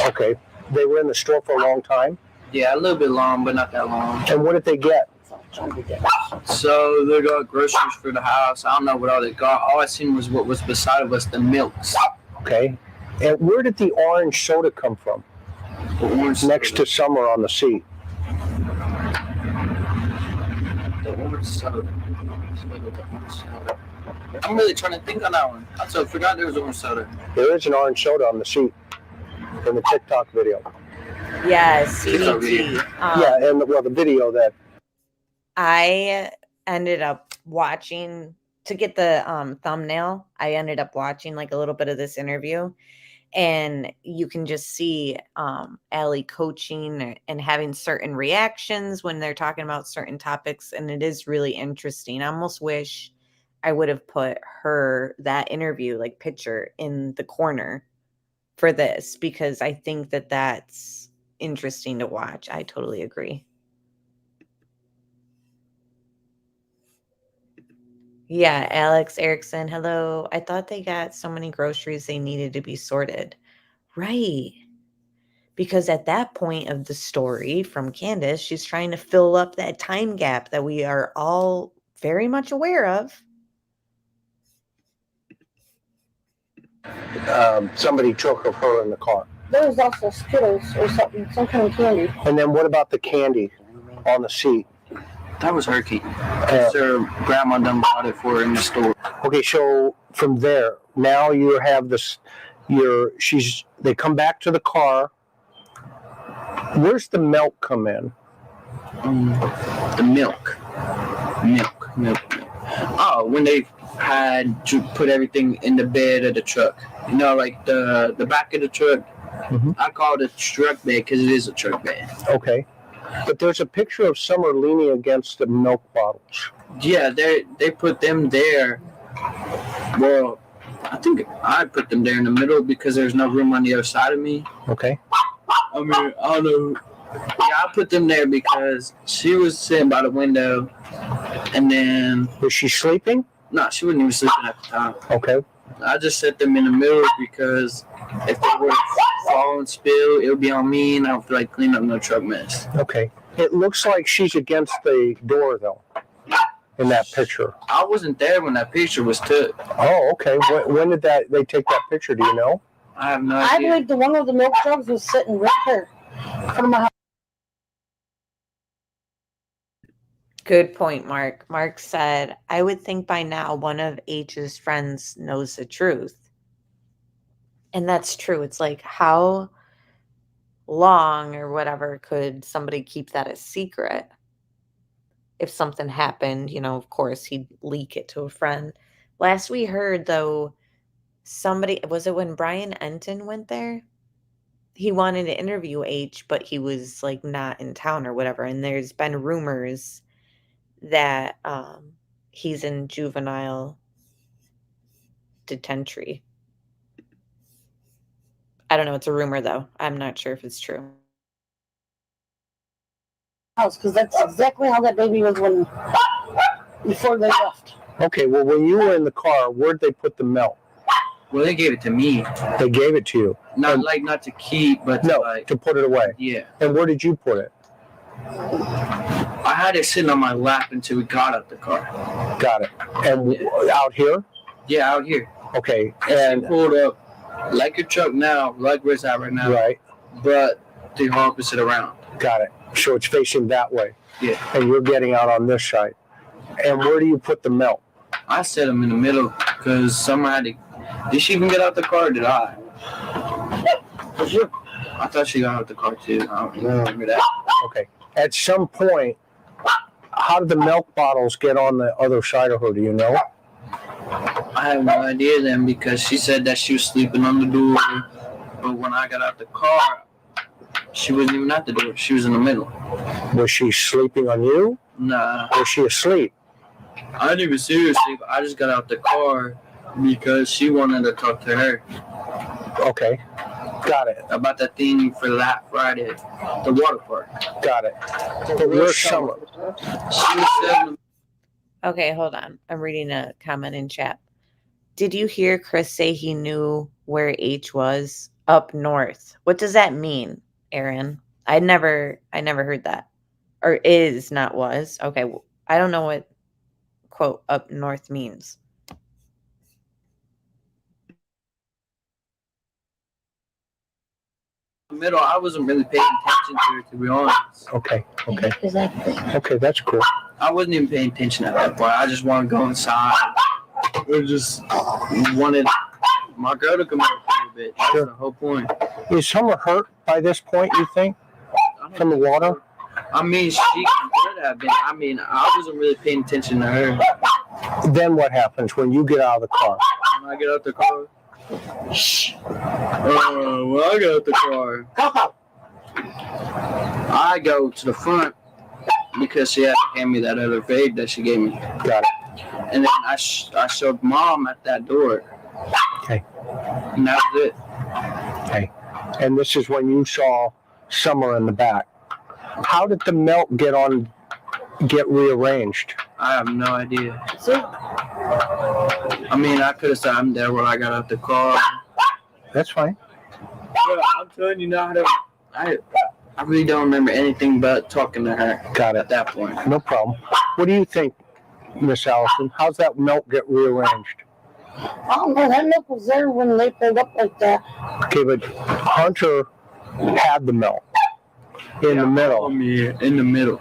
Okay, they were in the store for a long time. Yeah, a little bit long, but not that long. And what did they get? So they got groceries for the house. I don't know what all they got. All I seen was what was beside of us, the milks. Okay. And where did the orange soda come from? The orange next soda. to Summer on the seat. The orange soda. I'm really trying to think on that one. I forgot there was orange soda. There is an orange soda on the seat in the TikTok video. Yes, TikTok CDT. video. Yeah, and the video that I ended up watching to get the thumbnail. I ended up watching like a little bit of this interview, and you can just see Allie coaching and having certain reactions when they're talking about certain topics, and it is really interesting. I almost wish I would have put that interview like picture in the corner for this, because I think that that's interesting to watch. I totally agree. Yeah, Alex Erickson, hello. I thought they got so many groceries they needed to be sorted. Right. Because at that point of the story from Candace, she's trying to fill up that time gap that we are all very much aware of. somebody took of her in the car. There was also Skittles or something, some kind of candy. And then what about the candy on the seat? That was her candy. Her grandma done bought it for her in the store. Okay, so from there, now you have this. They come back to the car. Where's the milk come in? The milk. Oh, when they had to put everything in the bed of the truck. You know, like the back of the truck. Mm-hmm. I call it a truck bed because it is a truck bed. Okay. But there's a picture of Summer leaning against the milk bottles. Yeah, they put them there. Well, I think I put them there in the middle because there's no room on the other side of me. Okay. I mean, I don't know. Yeah, I put them there because she was sitting by the window, and then Was she sleeping? no, she wasn't even sleeping at the time. Okay. I just set them in the middle because if they were to fall and spill, it would be on me, and I don't feel like cleaning up no truck mess. Okay. It looks like she's against the door, though, in that picture. I wasn't there when that picture was took. Oh, okay. When did they take that picture? Do you know? I have no I idea. believe the one with the milk jugs was sitting right here in front of my house. Good point, Mark. Mark said, I would think by now one of H's friends knows the truth. And that's true. It's like, how long or whatever could somebody keep that a secret? If something happened, of course, he'd leak it to a friend. Last we heard, though, was it when Brian Enton went there? He wanted to interview H, but he was like not in town or whatever. And there's been rumors that he's in juvenile detention. I don't know. It's a rumor, though. I'm not sure if it's true. Because that's exactly how that baby was before they left. Okay. Well, when you were in the car, where'd they put the milk? Well, they gave it to me. They gave it to you. Not not to keep, but to put it away. Yeah. And where did you put it? I had it sitting on my lap until we got out the car. Got it. And out here? Yeah, out here. Okay. And she pulled up like your truck now, like where it's at right now. Right. But the opposite around. Got it. So it's facing that way. Yeah. And you're getting out on this side. And where do you put the milk? I set them in the middle because someone had to. Did she even get out the car or did I? I thought she got out the car too. I don't remember that. Okay. At some point, how did the milk bottles get on the other side of her? Do you know? I have no idea then because she said that she was sleeping on the door. But when I got out the car, she wasn't even at the door. She was in the middle. Was she sleeping on you? Nah. Was she asleep? I didn't even see her sleep. I just got out the car because she wanted to talk to her. Okay. Got it. About that thing for that Friday, the water park. Got it. But where's Summer? She was selling. Okay, hold on. I'm reading a comment in chat. Did you hear Chris say he knew where H was? Up north. What does that mean, Aaron? I never heard that. Or is, not was. Okay, I don't know what, quote, up north means. Middle, I wasn't really paying attention to her, to be honest. Okay. Exactly. Okay, that's cool. I wasn't even paying attention at that point. I just wanted to go inside. I just wanted my girl to come out for a little bit. That's the whole point. Is Summer hurt by this point, you think? From the water? I mean, she could have been. I mean, I wasn't really paying attention to her. Then what happens when you get out of the car? When I get out the car? When I get out the car, I go to the front because she had to hand me that other vape that she gave me. Got it. And then I showed Mom at that door. Okay. And that was it. Okay. And this is when you saw Summer in the back. How did the milk get rearranged? I have no idea. See? I mean, I could have said I'm there when I got out the car. That's fine. But I'm telling you now, I really don't remember anything but talking to her. Got it. At that point. No problem. What do you think, Miss Allison? How's that milk get rearranged? I don't know. That milk was there when they pulled up like that. Okay, but Hunter had the milk in the middle. Yeah, in the middle.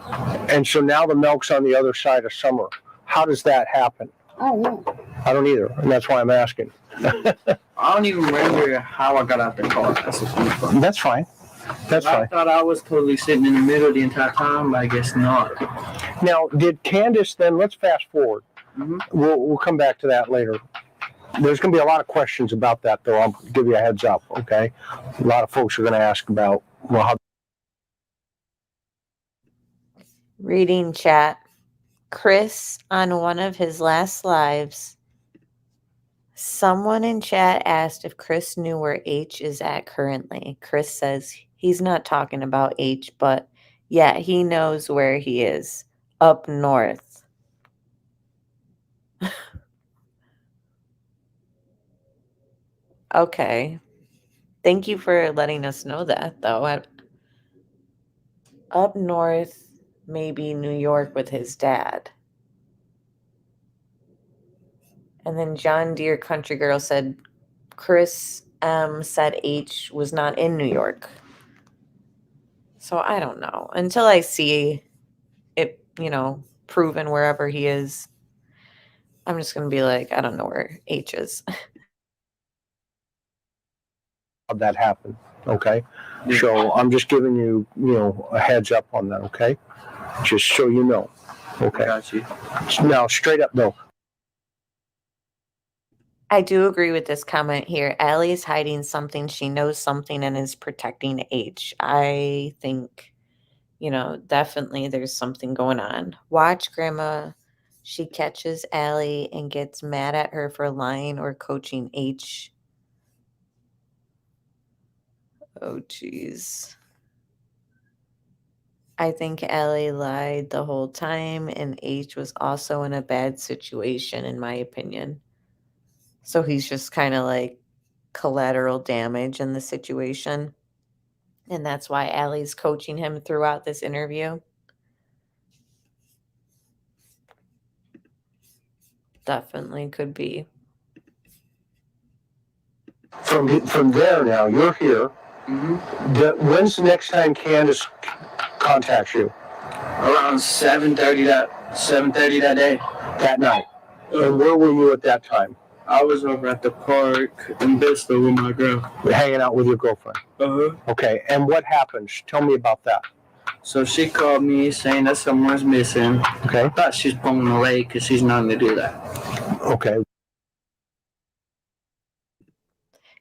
And so now the milk's on the other side of Summer. How does that happen? I don't know. I don't either, and that's why I'm asking. I don't even remember how I got out the car. That's the funny part. That's fine. That's I fine. thought I was totally sitting in the middle the entire time, but I guess not. Now, did Candus then, let's fast forward. Mm-hmm. We'll come back to that later. There's going to be a lot of questions about that, though. I'll give you a heads up, okay? A lot of folks are going to ask about, well, how. Reading chat. Chris, on one of his last lives, someone in chat asked if Chris knew where H is at currently. Chris says He's not talking about H, but yeah, he knows where he is. Up north. Okay. Thank you for letting us know that, though. Up north, maybe New York with his dad. And then John Deere Country Girl said Chris M said H was not in New York. So I don't know. Until I see it, proven wherever he is, I'm just going to be like, I don't know where H is. How'd that happen? Okay. So I'm just giving you, a heads up on that. Okay. Just so you know. Okay. Got you. Now, straight up though. I do agree with this comment here. Allie is hiding something. She knows something and is protecting H. I think, definitely there's something going on. Watch Grandma. She catches Allie and gets mad at her for lying or coaching H. Oh, jeez. I think Allie lied the whole time, and H was also in a bad situation, in my opinion. So he's just kind of like collateral damage in the situation. And that's why Allie's coaching him throughout this interview. Definitely could be. From there now, you're here. Mm-hmm. When's the next time Candace contacts you? Around 7:30 that day. That night. And where were you at that time? I was over at the park in Bristol with my girl. Hanging out with your girlfriend. Uh-huh. Okay. And what happens? Tell me about that. So she called me saying that someone's missing. Okay. I thought she's pulling away because she's not going to do that. Okay.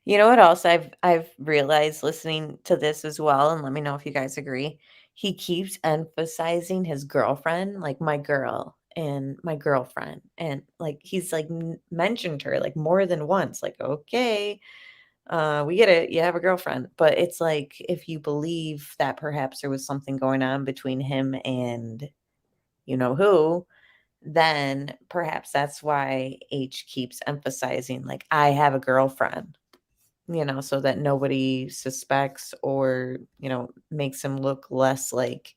You know what else I've realized listening to this as well, and let me know if you guys agree. He keeps emphasizing his girlfriend, like my girl and my girlfriend, and like he's like mentioned her like more than once. Like, okay, we get it, you have a girlfriend, but it's like if you believe that perhaps there was something going on between him and you know who, then perhaps that's why H keeps emphasizing like I have a girlfriend, so that nobody suspects or, makes him look less like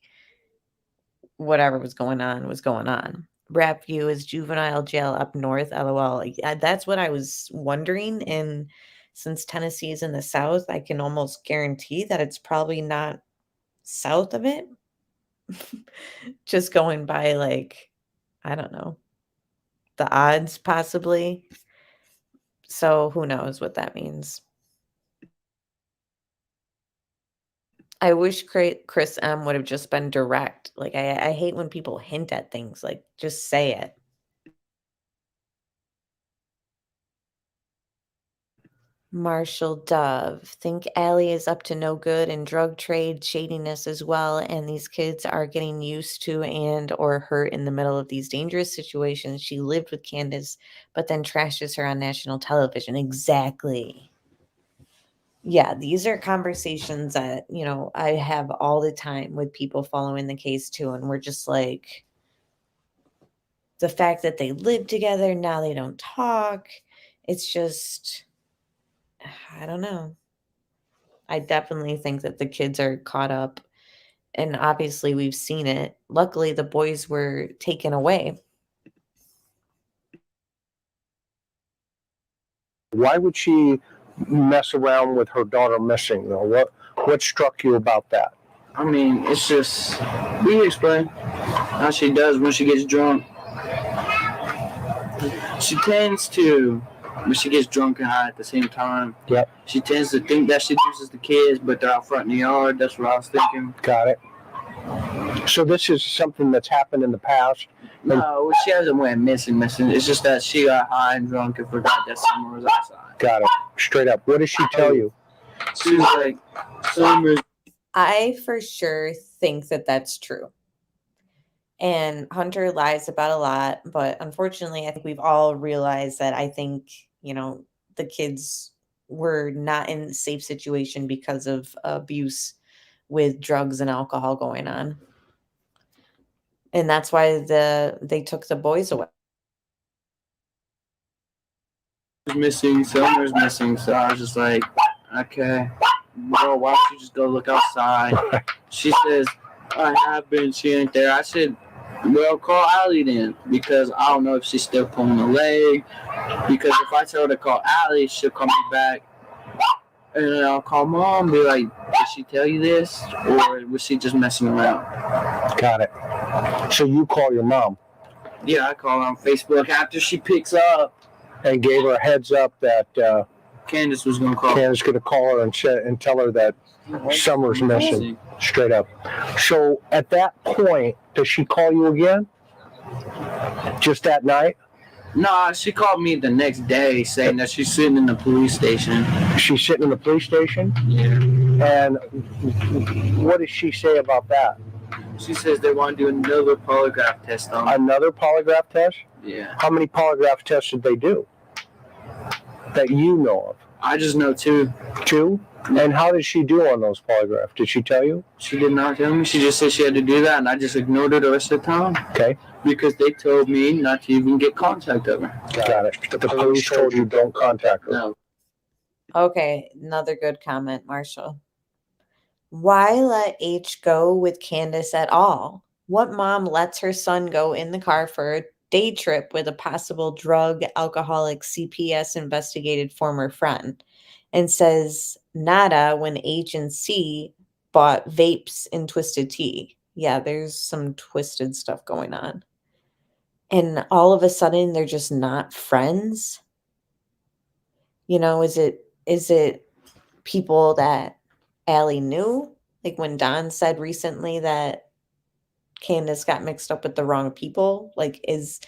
whatever was going on was going on. Rap View is juvenile jail up north, LOL. Yeah, that's what I was wondering. And since Tennessee is in the south, I can almost guarantee that it's probably not south of it. Just going by like, I don't know, the odds possibly. So who knows what that means. I wish Chris M would have just been direct. Like, I hate when people hint at things, like, just say it. Marshall Dove. Think Allie is up to no good in drug trade, shadiness as well, and these kids are getting used to and or hurt in the middle of these dangerous situations. She lived with Candace, but then trashes her on national television. Exactly. Yeah, these are conversations that, I have all the time with people following the case too. And we're just like, the fact that they live together, now they don't talk. It's just, I don't know. I definitely think that the kids are caught up. And obviously, we've seen it. Luckily, the boys were taken away. Why would she mess around with her daughter missing though? What struck you about that? I mean, it's just, we explain how she does when she gets drunk. She tends to, when she gets drunk and high at the same time, Yep. She tends to think that she uses the kids, but they're out front in the yard. That's what I was thinking. Got it. So this is something that's happened in the past? No, she hasn't went missing. It's just that she got high and drunk and forgot that Summer was outside. Got it. Straight up. What did she tell you? She was like, Summer. I for sure think that that's true. And Hunter lies about a lot, but unfortunately, I think we've all realized that I think, the kids were not in a safe situation because of abuse with drugs and alcohol going on. And that's why they took the boys away. Missing, Summer's missing, so I was just like, okay, well, why don't you just go look outside? She says, I have been, she ain't there. I said, well, call Allie then, because I don't know if she's still pulling a leg, because if I tell her to call Allie, she'll call me back, and then I'll call Mom and be like, did she tell you this, or was she just messing around? Got it. So you call your mom Yeah, I call her on Facebook after she picks up. and gave her a heads up that Candus was going to call. Candace going to call her and tell her that Summer's missing. Straight up. So at that point, does she call you again? Just that night? Nah, she called me the next day saying that she's sitting in the police station. She's sitting in the police station? Yeah. And what does she say about that? She says they want to do another polygraph test on her. Another polygraph test? Yeah. How many polygraph tests did they do that you know of? I just know 2. 2? And how did she do on those polygraphs? Did she tell you? She did not tell me. She just said she had to do that, and I just ignored her the rest of the time. Okay. Because they told me not to even get contact of her. Got it. The police told you don't contact her. No. Okay, another good comment, Marshall. Why let H go with Candace at all? What mom lets her son go in the car for a day trip with a possible drug, alcoholic, CPS investigated former friend and says nada when H and C bought vapes and twisted tea? Yeah, there's some twisted stuff going on. And all of a sudden they're just not friends. You know, is it people that Allie knew? Like when Don said recently that Candace got mixed up with the wrong people. Like, is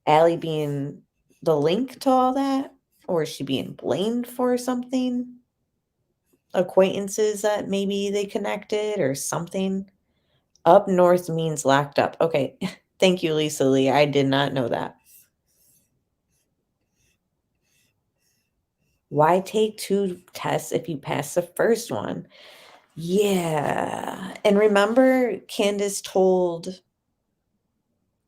Allie being the link to all that? Or is she being blamed for something? Acquaintances that maybe they connected or something? Up north means locked up. Okay. Thank you, Lisa Lee. I did not know that. Why take 2 tests if you pass the first one? Yeah. And remember, Candace told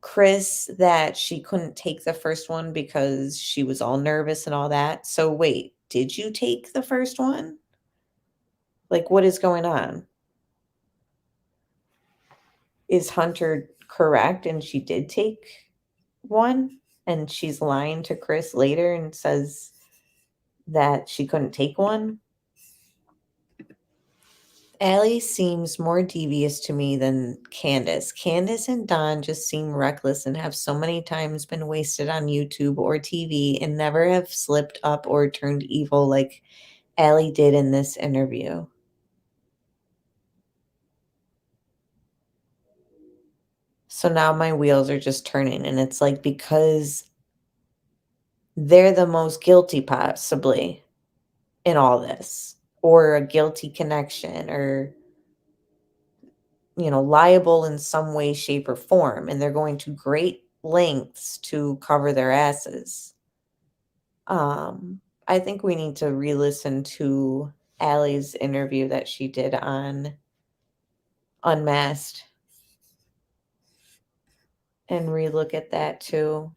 Chris that she couldn't take the first one because she was all nervous and all that. So wait, did you take the first one? Like, what is going on? Is Hunter correct and she did take one and she's lying to Chris later and says that she couldn't take one? Allie seems more devious to me than Candace. Candace and Don just seem reckless and have so many times been wasted on YouTube or TV and never have slipped up or turned evil like Allie did in this interview. So now my wheels are just turning, and it's like because they're the most guilty possibly in all this, or a guilty connection, or liable in some way, shape, or form, and they're going to great lengths to cover their asses. I think we need to re-listen to Allie's interview that she did on Unmasked and re-look at that too.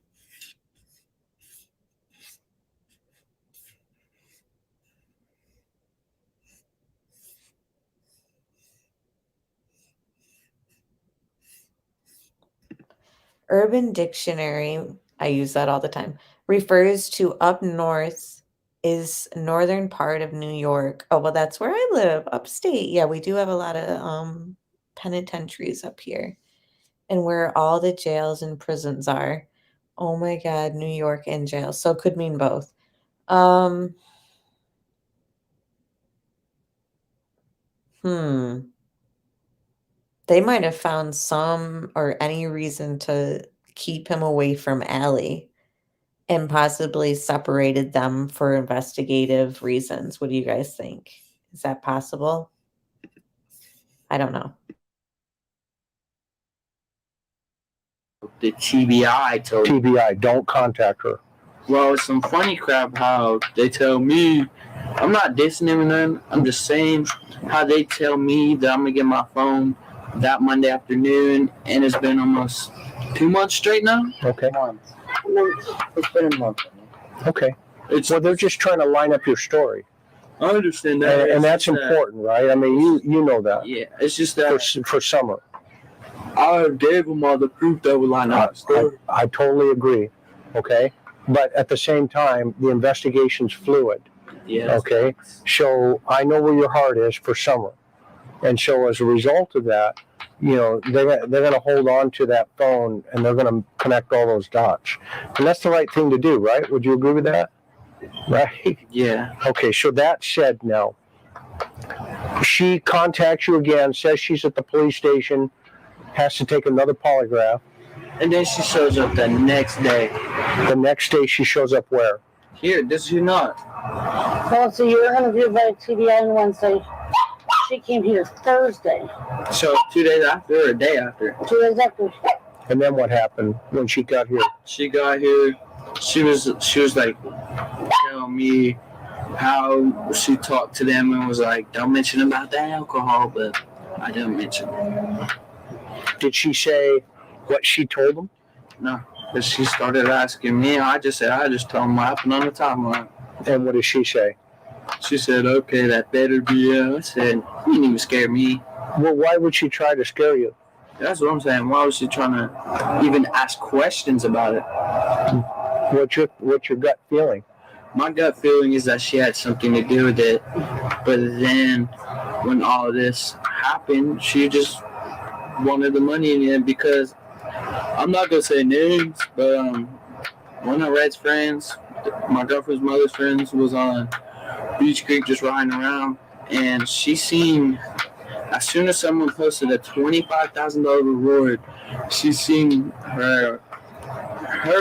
Urban Dictionary, I use that all the time, refers to up north is northern part of New York. Oh, well, that's where I live, upstate. Yeah, we do have a lot of penitentiaries up here, and where all the jails and prisons are. Oh my God, New York and jail. So it could mean both. They might have found some or any reason to keep him away from Allie and possibly separated them for investigative reasons. What do you guys think? Is that possible? I don't know. The TBI told me. TBI, don't contact her. Well, it's some funny crap how they tell me I'm not dissing him or nothing. I'm just saying how they tell me that I'm gonna get my phone that Monday afternoon, and it's been almost 2 months straight now. Okay. Months. It's been a month. Okay. It's Well, they're just trying to line up your story, I understand that, and that's important, right? I mean, you know that Yeah, it's just that for Summer. I gave them all the proof that would line up. I totally agree. Okay, but at the same time, the investigation's fluid. Yeah. Okay, so I know where your heart is for Summer, and so as a result of that, they're going to hold on to that phone and they're going to connect all those dots, and that's the right thing to do, right? Would you agree with that? Right? Yeah. Okay, so that said, now she contacts you again, says she's at the police station, has to take another polygraph. And then she shows up the next day. The next day she shows up where? Here, does she not? Well, so you were interviewed by TBI on Wednesday. She came here Thursday. So 2 days after or a day after? 2 days after. And then what happened when she got here? She got here. She was like telling me how she talked to them and was like, don't mention about that alcohol, but I didn't mention it. Did she say what she told them? No, but she started asking me. I just told them what happened on the timeline. And what did she say? She said, okay, that better be it. I said, you didn't even scare me. Well, why would she try to scare you? That's what I'm saying. Why was she trying to even ask questions about it? What's your gut feeling? My gut feeling is that she had something to do with it. But then when all of this happened, she just wanted the money in the end, because I'm not going to say names, but one of Red's friends, my girlfriend's mother's friends, was on Beach Creek just riding around, and she seen, as soon as someone posted a $25,000 reward, she seen her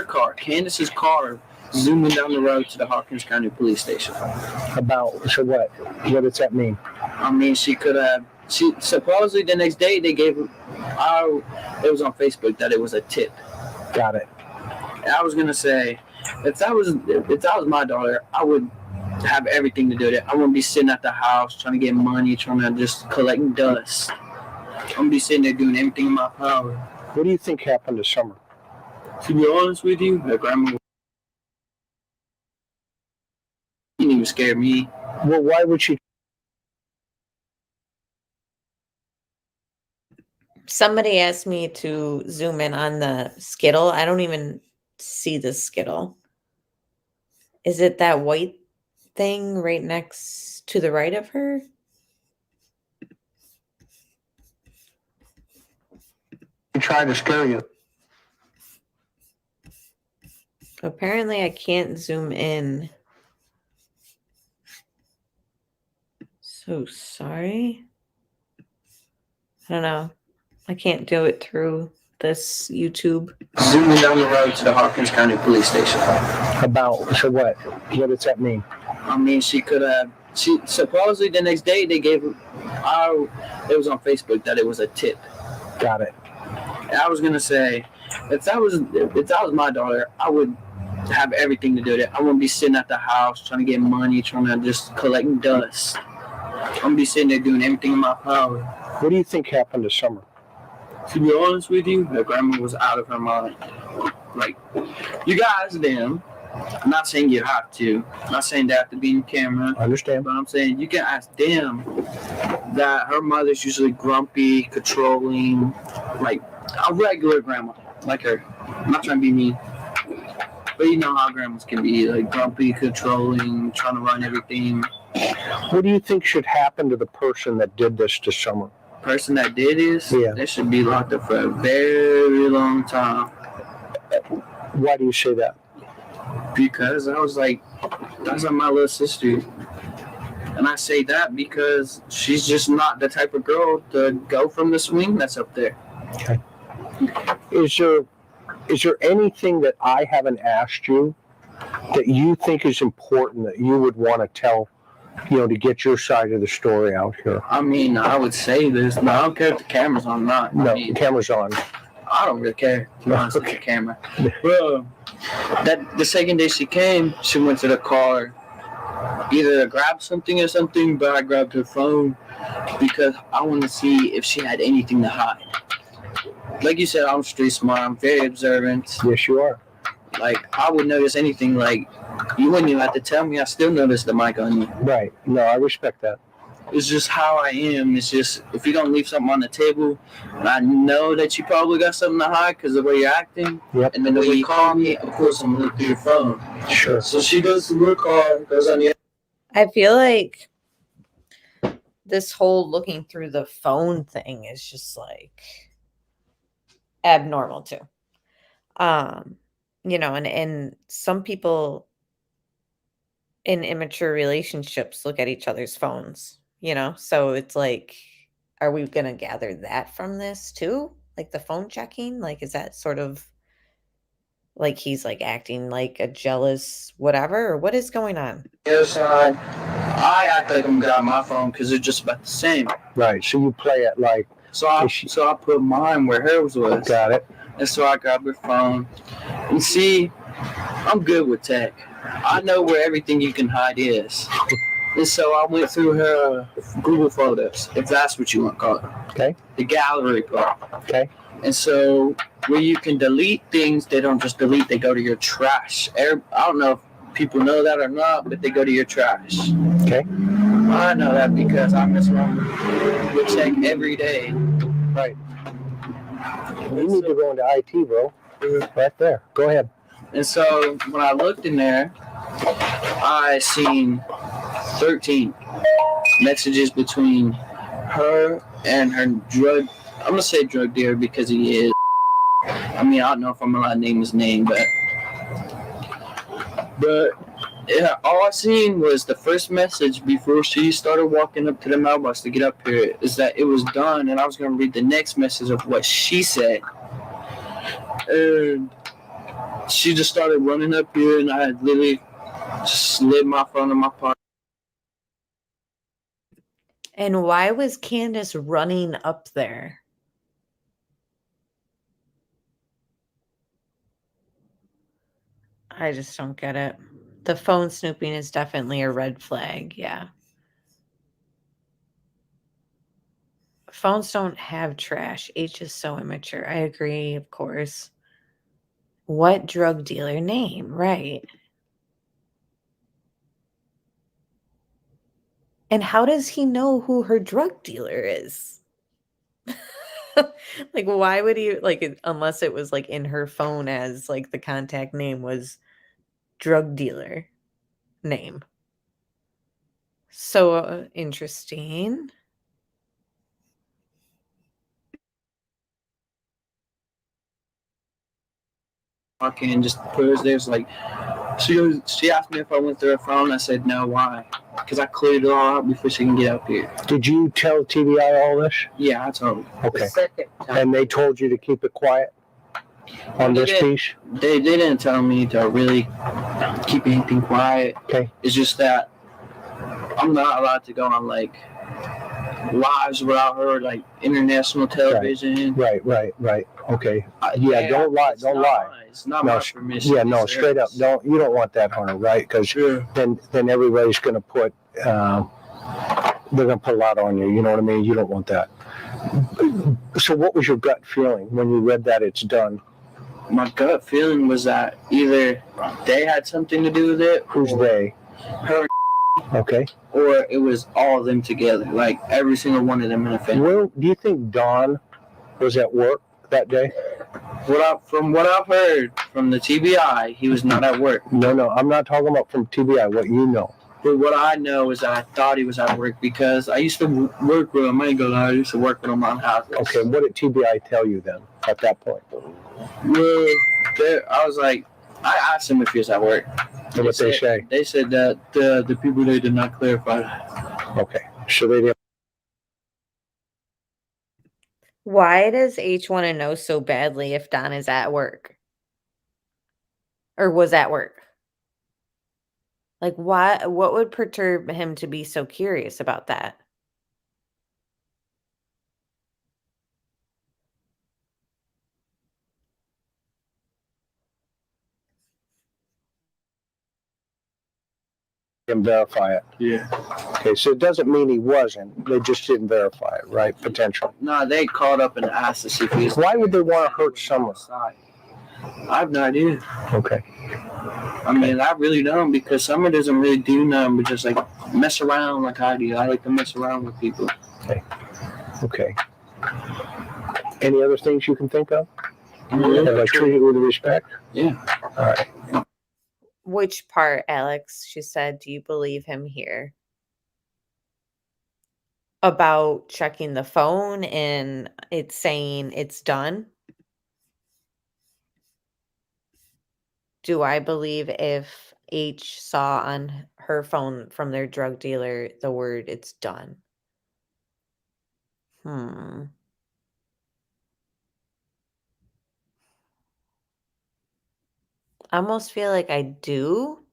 car, Candus's car, zooming down the road to the Hawkins County Police Station. So what? What does that mean? I mean, she supposedly the next day they gave, it was on Facebook that it was a tip. Got it. I was gonna say, if that was my daughter, I would have everything to do with it. I wouldn't be sitting at the house trying to get money, trying to just collect dust. I'm gonna be sitting there doing everything in my power. What do you think happened to Summer? To be honest with you, her grandma didn't even scare me. Well, why would she? Somebody asked me to zoom in on the Skittle. I don't even see the Skittle. Is it that white thing right next to the right of her? Try to scare you. Apparently I can't zoom in. So sorry. I don't know. I can't do it through this YouTube. Zooming down the road to the Hawkins County Police Station. So what? What does that mean? I mean, she supposedly the next day they gave, it was on Facebook that it was a tip. Got it. I was gonna say, if that was my daughter, I would have everything to do with it. I wouldn't be sitting at the house trying to get money, trying to just collect dust. I'm gonna be sitting there doing everything in my power. What do you think happened to Summer? To be honest with you, her grandma was out of her mind. Like, you guys, them. I'm not saying you have to. I'm not saying they have to be in camera. I understand. But I'm saying you can ask them that her mother's usually grumpy, controlling, like a regular grandma, like her. I'm not trying to be mean. But you know how grandmas can be, like grumpy, controlling, trying to run everything. What do you think should happen to the person that did this to Summer? Person that did this, Yeah. They should be locked up for a very long time. Why do you say that? Because I was like, that's not my little sister. And I say that because she's just not the type of girl to go from the swing that's up there. Okay. Is there anything that I haven't asked you that you think is important that you would want to tell, to get your side of the story out here? I mean, I would say this, but I don't care if the camera's on or not. No, I mean, the camera's on. I don't really care, to be honest with the camera. Well, the second day she came, she went to the car either to grab something or something, but I grabbed her phone because I want to see if she had anything to hide. Like you said, I'm street smart. I'm very observant. Yes, you are. Like, I would notice anything. Like, you wouldn't even have to tell me. I still noticed the mic on you. Right. No, I respect that. It's just how I am. It's just, if you don't leave something on the table, and I know that you probably got something to hide because of the way you're acting, Yep. and then the way you call me, of course I'm gonna look through your phone. Sure. So she goes through her car, goes on the. I feel like this whole looking through the phone thing is just like abnormal too. And some people in immature relationships look at each other's phones, so it's like, are we gonna gather that from this too, like the phone checking? Like, is that sort of like he's like acting like a jealous whatever, or what is going on? The other side, I act like I'm got my phone because they're just about the same. Right. So you play it like. So I put mine where hers was. Got it. And so I grabbed her phone. And see, I'm good with tech. I know where everything you can hide is. And so I went through her Google Photos, if that's what you want to call it. Okay. The gallery part. Okay. And so where you can delete things, they don't just delete, they go to your trash. I don't know if people know that or not, but they go to your trash. Okay. I know that because I mess around with tech every day. Right. You need to go into IT, bro. Right there. Go ahead. And so when I looked in there, I seen 13 messages between her and her drug. I'm gonna say drug dealer because he is. I mean, I don't know if I'm allowed to name his name, but yeah, all I seen was the first message before she started walking up to the mailbox to get up here is that it was done, and I was gonna read the next message of what she said, and she just started running up here, and I had literally just slid my phone in my pocket. And why was Candace running up there? I just don't get it. The phone snooping is definitely a red flag. Yeah. Phones don't have trash. H is so immature. I agree, of course. What drug dealer name? Right. And how does he know who her drug dealer is? Like, why would he, like, unless it was like in her phone as like the contact name was drug dealer name. So interesting. And just put hers there. It's like she asked me if I went through her phone. I said no. Why? Because I cleared it all out before she can get up here. Did you tell TBI all this? Yeah, I told her. Okay. And they told you to keep it quiet on this piece? They didn't tell me to really keep anything quiet. Okay. It's just that I'm not allowed to go on like lives without her, like international television. Right. Okay. Yeah, don't lie. Don't lie. It's not my permission. Yeah, no, straight up. You don't want that, Hunter, right? Because then everybody's going to put they're going to put a lot on you. You know what I mean? You don't want that. So what was your gut feeling when you read that it's done? My gut feeling was that either they had something to do with it. Who's they? Her. Okay. Or it was all of them together, like every single one of them in a family. Well, do you think Don was at work that day? From what I've heard from the TBI, he was not at work. No, I'm not talking about from TBI, what you know. But what I know is that I thought he was at work because I used to work with him. I ain't gonna lie, I used to work with him on houses. Okay, what did TBI tell you then at that point? Well, I was like, I asked him if he was at work. And what they say? They said that the people there did not clarify that. Okay, so they didn't. Why does H want to know so badly if Don is at work? Or was at work? Like, what would perturb him to be so curious about that? And verify it. Yeah. Okay, so it doesn't mean he wasn't. They just didn't verify it, right? Potentially. No, they called up and asked to see if he was. Why would they want to hurt Summer? I have no idea. Okay. I mean, I really don't, because Summer doesn't really do nothing but just like mess around like I do. I like to mess around with people. Okay. Any other things you can think of? Yeah. Have I treated with respect? Yeah. All right. Which part, Alex? She said, do you believe him here? About checking the phone and it's saying it's done? Do I believe if H saw on her phone from their drug dealer the word it's done? I almost feel like I do,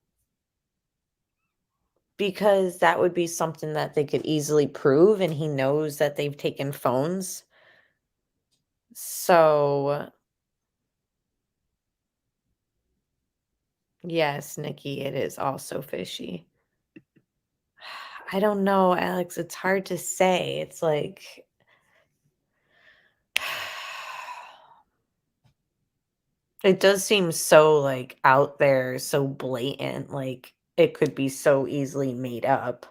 because that would be something that they could easily prove, and he knows that they've taken phones. So, yes, Nikki, it is also fishy. I don't know, Alex. It's hard to say. It's like, it does seem so like out there, so blatant, like it could be so easily made up,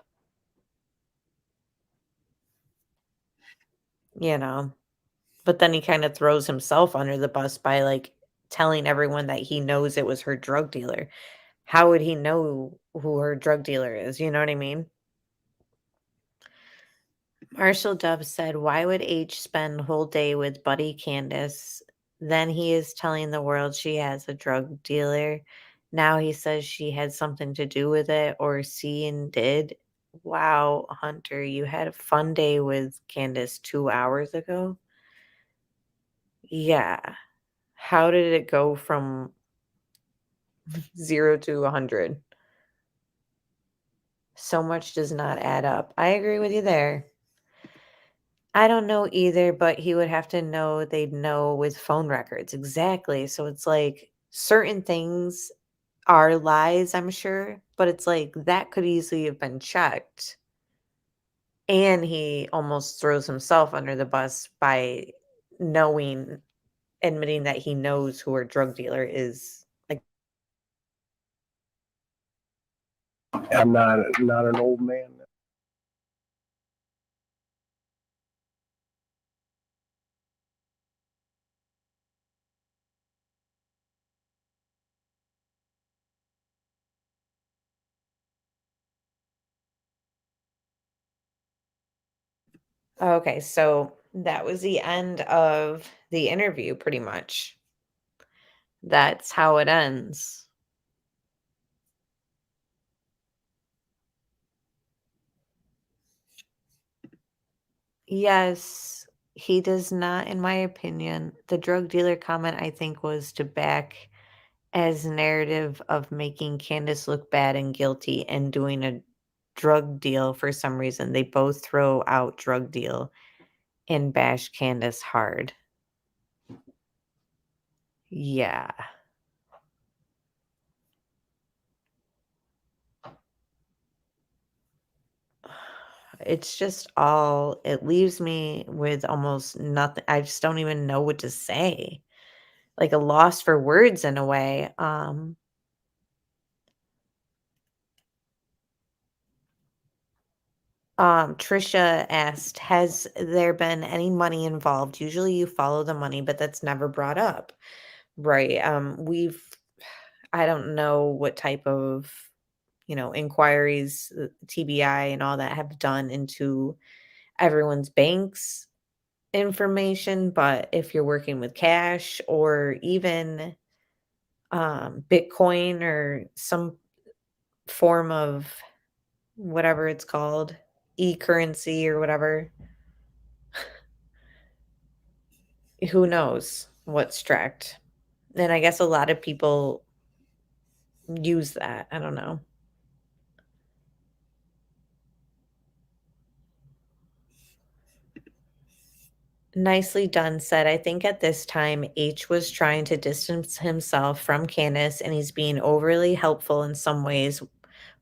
you know. But then he kind of throws himself under the bus by like telling everyone that he knows it was her drug dealer. How would he know who her drug dealer is? You know what I mean? Marshall Dove said, why would H spend whole day with Buddy Candace? Then he is telling the world she has a drug dealer. Now he says she had something to do with it, or seen did. Wow, Hunter, you had a fun day with Candace 2 hours ago? Yeah. How did it go from 0 to 100? So much does not add up. I agree with you there. I don't know either, but he would have to know they'd know with phone records. Exactly. So it's like certain things are lies, I'm sure, but it's like that could easily have been checked. And he almost throws himself under the bus by knowing, admitting that he knows who her drug dealer is. Like, I'm not an old man. okay, so that was the end of the interview, pretty much. That's how it ends. Yes, he does not, in my opinion. The drug dealer comment, I think, was to back as narrative of making Candace look bad and guilty and doing a drug deal for some reason. They both throw out drug deal and bash Candace hard. Yeah. It's just all, it leaves me with almost nothing. I just don't even know what to say. Like a loss for words in a way. Trisha asked, has there been any money involved? Usually you follow the money, but that's never brought up. Right. I don't know what type of, inquiries, TBI and all that have done into everyone's bank's information, but if you're working with cash or even Bitcoin or some form of whatever it's called, e-currency or whatever, who knows what's tracked. And I guess a lot of people use that. I don't know. Nicely done said, I think at this time, H was trying to distance himself from Candace and he's being overly helpful in some ways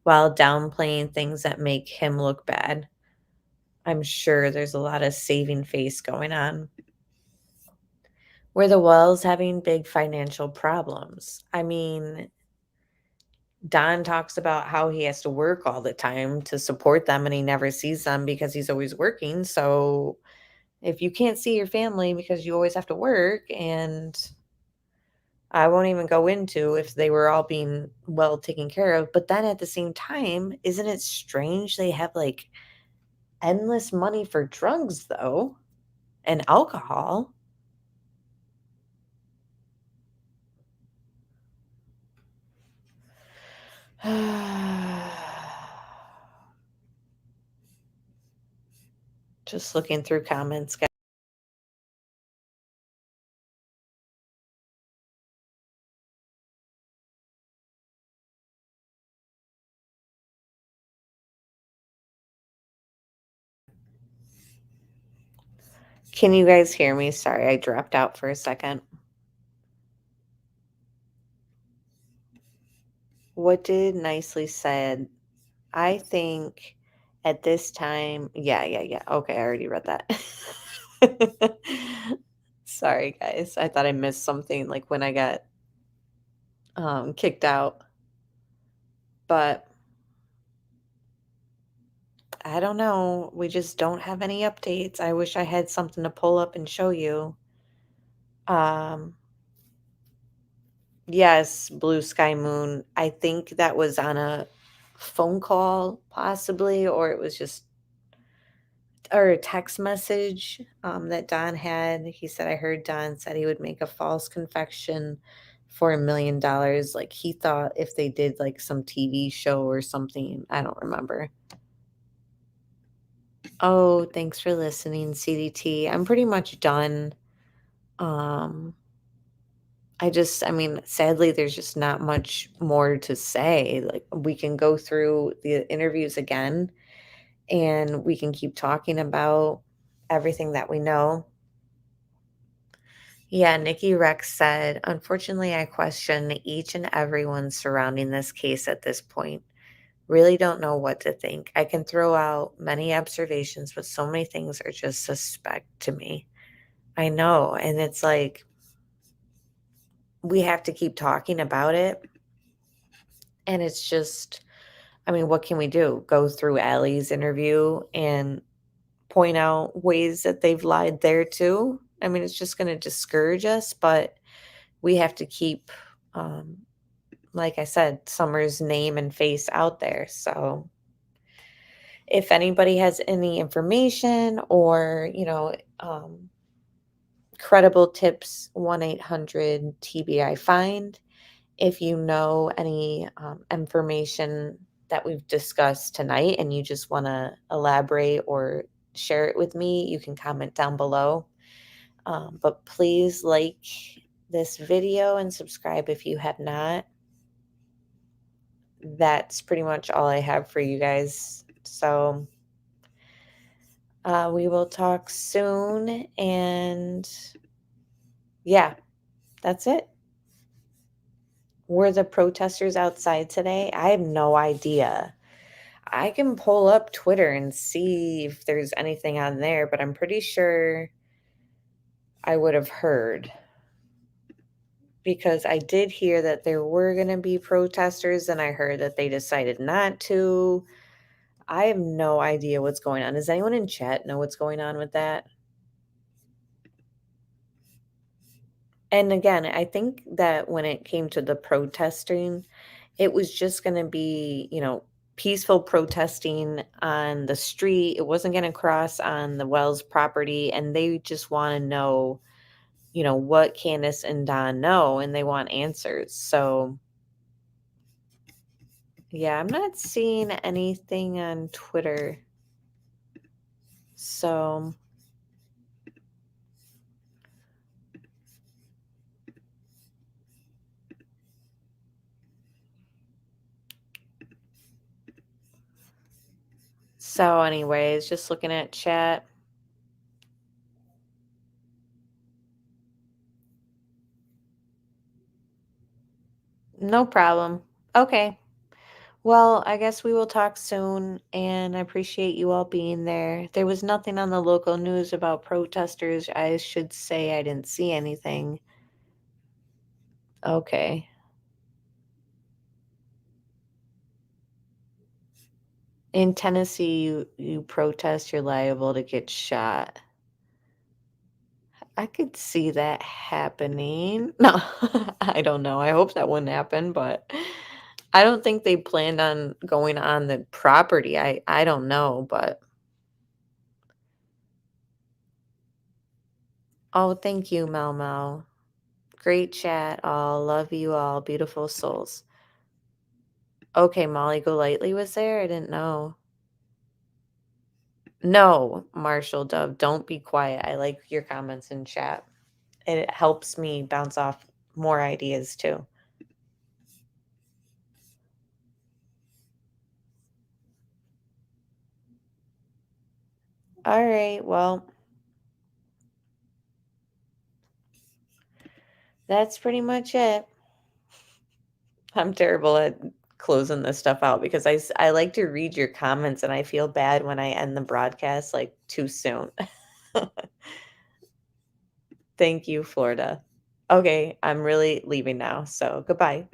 while downplaying things that make him look bad. I'm sure there's a lot of saving face going on. Where the Wells having big financial problems. I mean, Don talks about how he has to work all the time to support them and he never sees them because he's always working. So if you can't see your family because you always have to work, and I won't even go into if they were all being well taken care of, but then at the same time, isn't it strange they have like endless money for drugs though and alcohol? Just looking through comments, guys. Can you guys hear me? Sorry, I dropped out for a second. What did Nicely said? I think at this time, yeah. Okay, I already read that. Sorry, guys. I thought I missed something like when I got kicked out. But I don't know. We just don't have any updates. I wish I had something to pull up and show you. Um, yes, Blue Sky Moon. I think that was on a phone call, possibly, or it was just or a text message that Don had. He said, I heard Don said he would make a false confession for $1 million. Like he thought if they did like some TV show or something. I don't remember. Oh, thanks for listening, CDT. I'm pretty much done. Um, I mean, sadly, there's just not much more to say. Like, we can go through the interviews again and we can keep talking about everything that we know. Yeah, Nikki Rex said, unfortunately, I question each and everyone surrounding this case at this point. Really don't know what to think. I can throw out many observations, but so many things are just suspect to me. I know. And it's like, we have to keep talking about it. And it's just, I mean, what can we do? Go through Allie's interview and point out ways that they've lied there too? I mean, it's just going to discourage us, but we have to keep, um, like I said, Summer's name and face out there. So if anybody has any information or, credible tips, 1-800-TBI-FIND. If you know any information that we've discussed tonight and you just want to elaborate or share it with me, you can comment down below. But please like this video and subscribe if you have not. That's pretty much all I have for you guys. So we will talk soon. And yeah, that's it. Were the protesters outside today? I have no idea. I can pull up Twitter and see if there's anything on there, but I'm pretty sure I would have heard because I did hear that there were going to be protesters and I heard that they decided not to. I have no idea what's going on. Does anyone in chat know what's going on with that? And again, I think that when it came to the protesting, it was just going to be, peaceful protesting on the street. It wasn't going to cross on the Wells property. And they just want to know, what Candace and Don know, and they want answers. So, yeah, I'm not seeing anything on Twitter. So, anyways, just looking at chat. No problem. Okay. Well, I guess we will talk soon, and I appreciate you all being there. There was nothing on the local news about protesters. I should say I didn't see anything. Okay. In Tennessee, you protest, you're liable to get shot. I could see that happening. No, I don't know. I hope that wouldn't happen, but I don't think they planned on going on the property. I don't know, but oh, thank you, Mel Mel. Great chat, all. Love you all, beautiful souls. Okay, Molly Golightly was there. I didn't know. No, Marshall Dove, don't be quiet. I like your comments in chat. It helps me bounce off more ideas too. All right, well, that's pretty much it. I'm terrible at closing this stuff out because I like to read your comments and I feel bad when I end the broadcast like too soon. Thank you, Florida. Okay, I'm really leaving now. So goodbye.